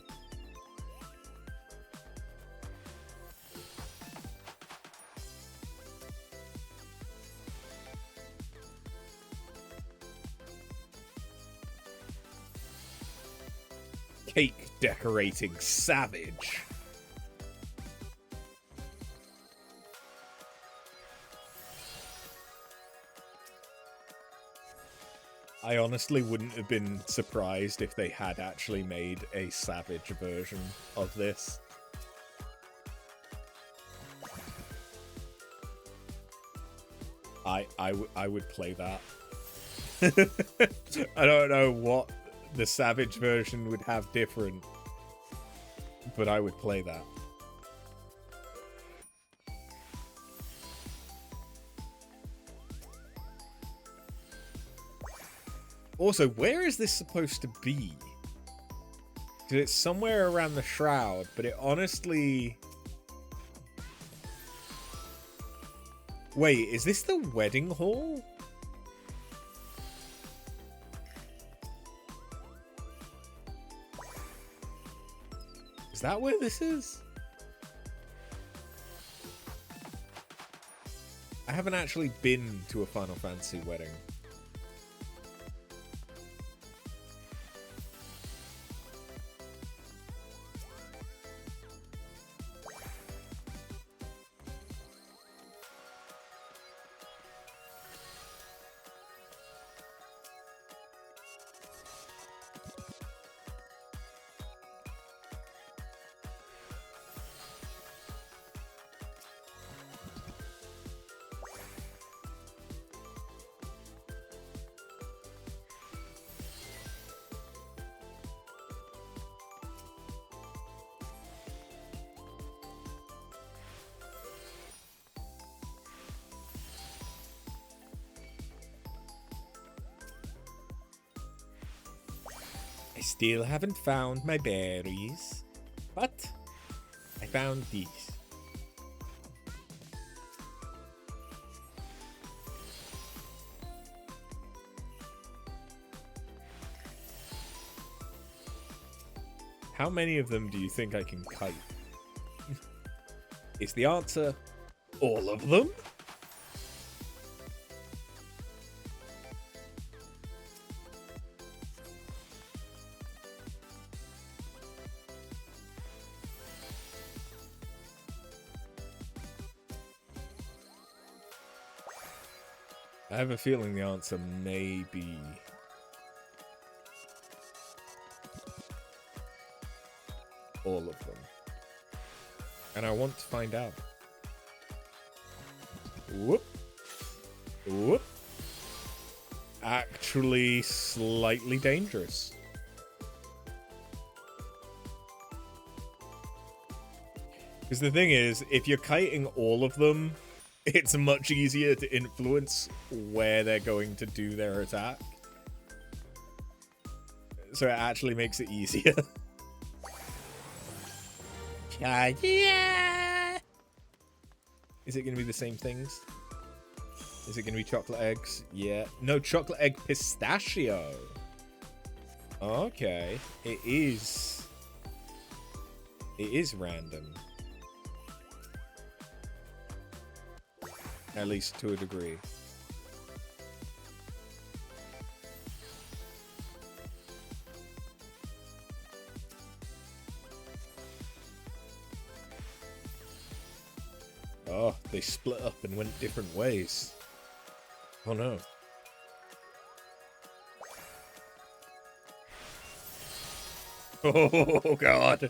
Cake decorating savage. I honestly wouldn't have been surprised if they had actually made a savage version of this. I would play that. I don't know what the savage version would have different, but I would play that. Also, where is this supposed to be? Because it's somewhere around the shroud, but it honestly... Wait, is this the wedding hall? Is that where this is? I haven't actually been to a Final Fantasy wedding. I still haven't found my berries, but I found these. How many of them do you think I can kite? Is the answer all of them? I have a feeling the answer may be all of them. And I want to find out. Whoop. Whoop. Actually slightly dangerous. Because the thing is, if you're kiting all of them, it's much easier to influence where they're going to do their attack. So it actually makes it easier. Yeah. Is it going to be the same things? Is it going to be chocolate eggs? Yeah. No, chocolate egg pistachio. Okay. It is. It is random. At least to a degree. Oh, they split up and went different ways. Oh no. Oh god.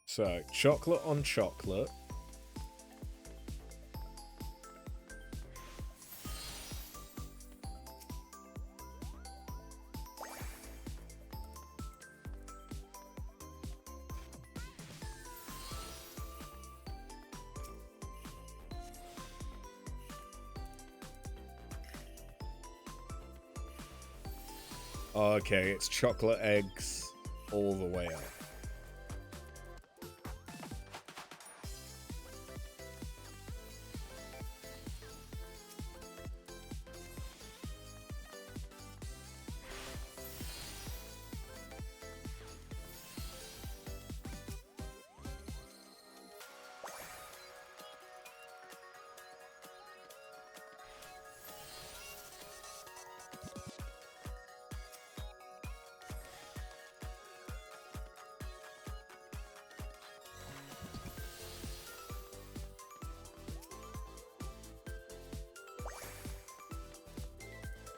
So, chocolate on chocolate. Okay, it's chocolate eggs all the way up.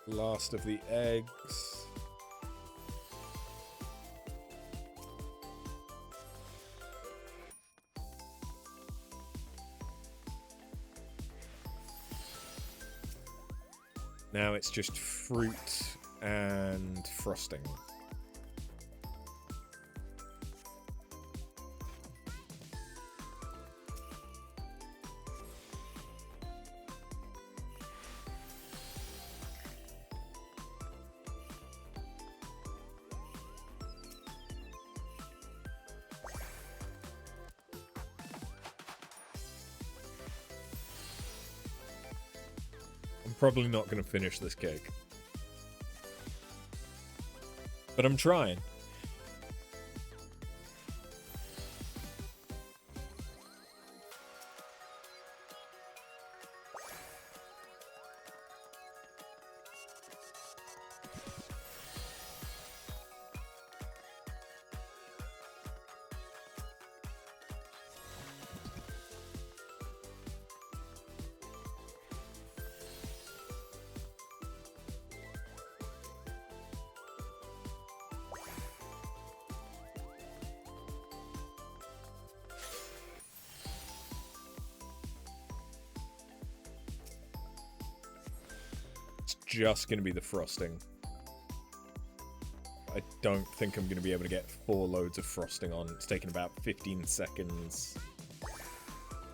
Last of the eggs. Now it's just fruit and frosting. probably not going to finish this cake. But I'm trying. Just going to be the frosting. I don't think I'm going to be able to get 4 loads of frosting on. It's taking about 15 seconds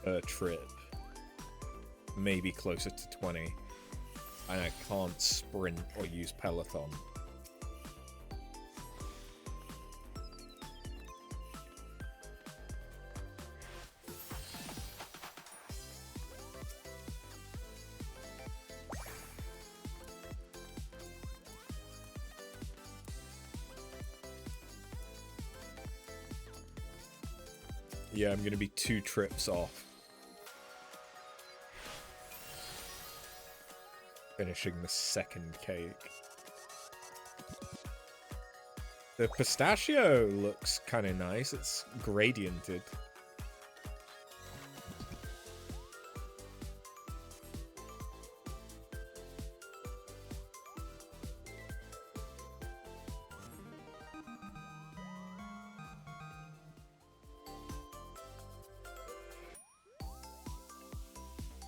per trip. Maybe closer to 20. And I can't sprint or use Peloton. Yeah, I'm going to be 2 trips off finishing the second cake. The pistachio looks kind of nice. It's gradiented.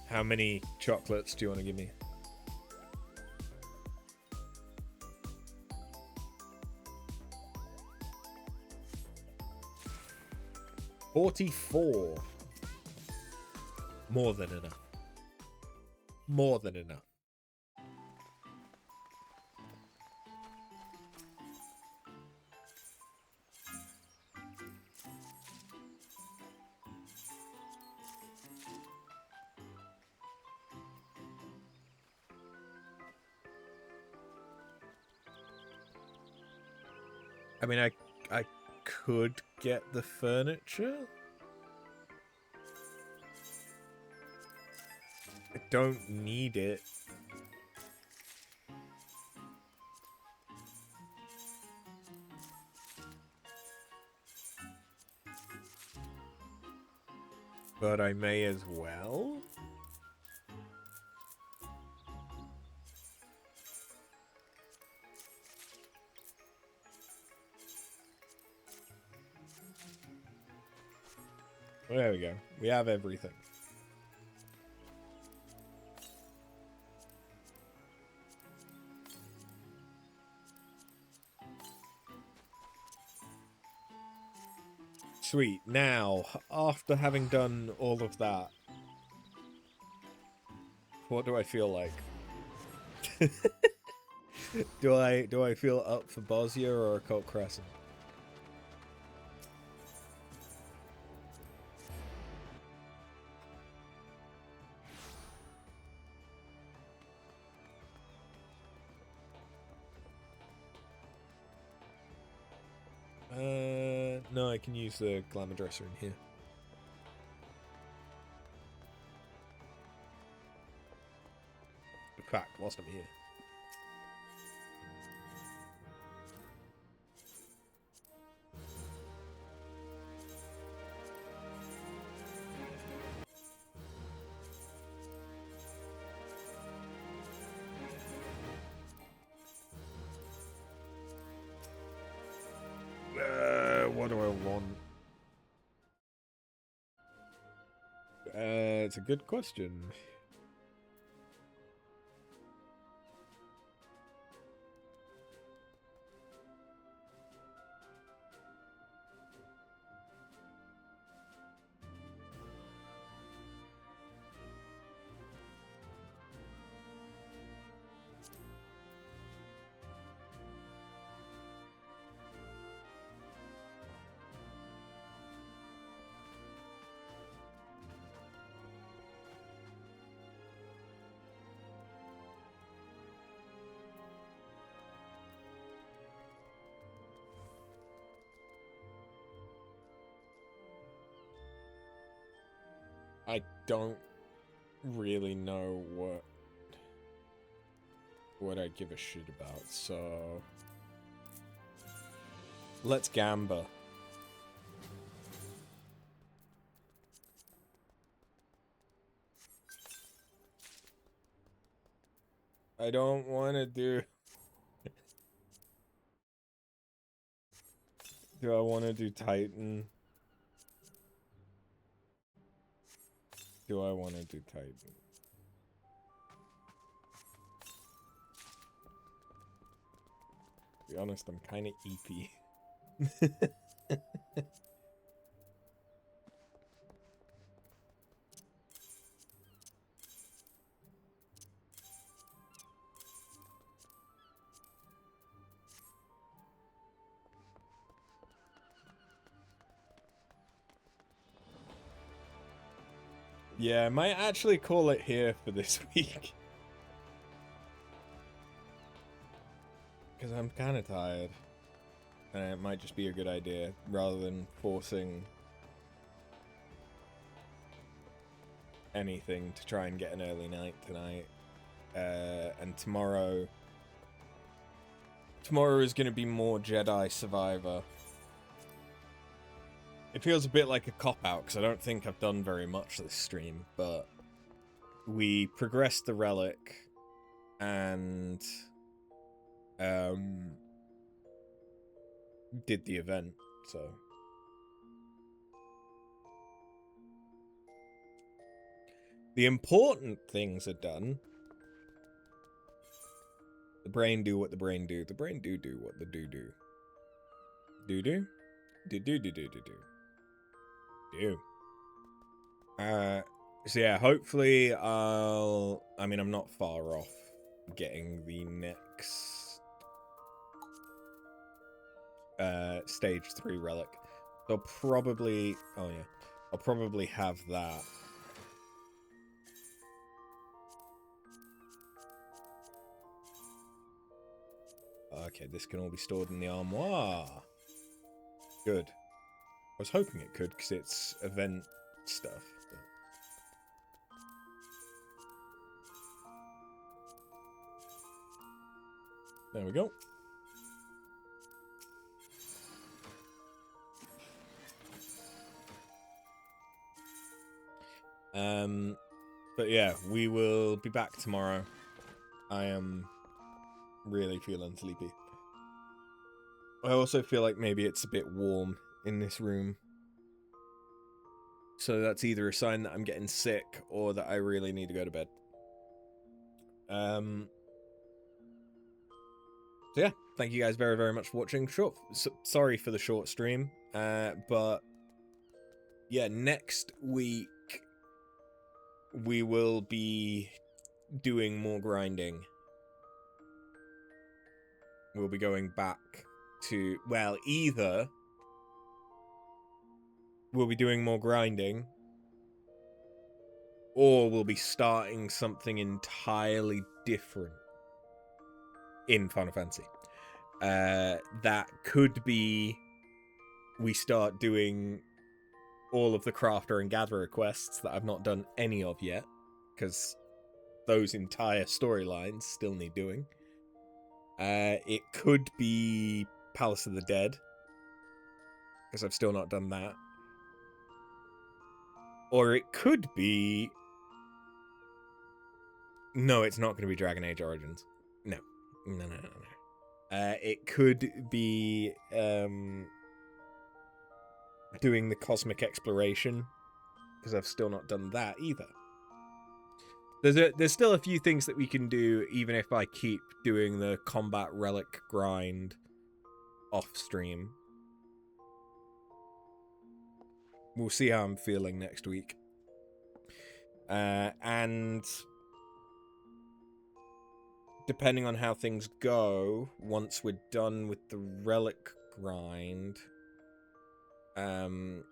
How many chocolates do you want to give me? $44. More than enough. More than enough. I mean, I could get the furniture. I don't need it. But I may as well. There we go. We have everything. Sweet. Now, after having done all of that, what do I feel like? do I feel up for Bosnia or Occult Crescent? No, I can use the glamour dresser in here. In fact, whilst I'm here. What do I want? It's a good question. I don't really know what I give a shit about, so let's gamba. I don't want to do... Do I want to do Titan? Do I want to do Titan? To be honest, I'm kind of EP. Yeah, I might actually call it here for this week. Because I'm kind of tired. And it might just be a good idea, rather than forcing anything to try and get an early night tonight. And tomorrow is going to be more Jedi Survivor. It feels a bit like a cop-out, because I don't think I've done very much this stream, but we progressed the relic, and did the event, so... The important things are done. The brain do what the brain do. The brain do what the do. Do? Do. So yeah, hopefully I mean, I'm not far off getting the next stage 3 relic. They'll probably... Oh yeah. I'll probably have that. Okay, this can all be stored in the armoire. Good. I was hoping it could, because it's event stuff. But... There we go. But yeah, we will be back tomorrow. I am really feeling sleepy. I also feel like maybe it's a bit warm in this room. So that's either a sign that I'm getting sick or that I really need to go to bed. So yeah, thank you guys very, very much for watching. Sorry for the short stream, but yeah, next week we will be doing more grinding. We'll be going back to, well, either we'll be doing more grinding, or we'll be starting something entirely different in Final Fantasy. That could be we start doing all of the crafter and gatherer quests that I've not done any of yet, because those entire storylines still need doing. It could be Palace of the Dead, because I've still not done that. Or it could be... No, it's not going to be Dragon Age Origins. No. It could be doing the Cosmic Exploration, because I've still not done that either. There's still a few things that we can do, even if I keep doing the combat relic grind off stream. We'll see how I'm feeling next week. And depending on how things go, once we're done with the relic grind, there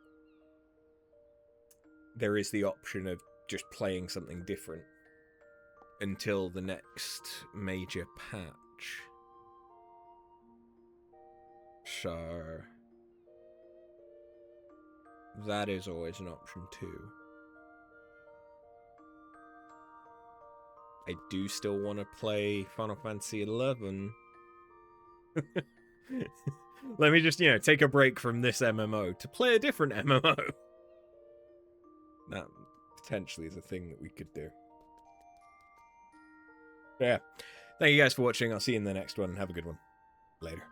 is the option of just playing something different until the next major patch. So that is always an option too. I do still want to play Final Fantasy XI. Let me just, take a break from this MMO to play a different MMO. That potentially is a thing that we could do. But yeah. Thank you guys for watching. I'll see you in the next one. Have a good one. Later.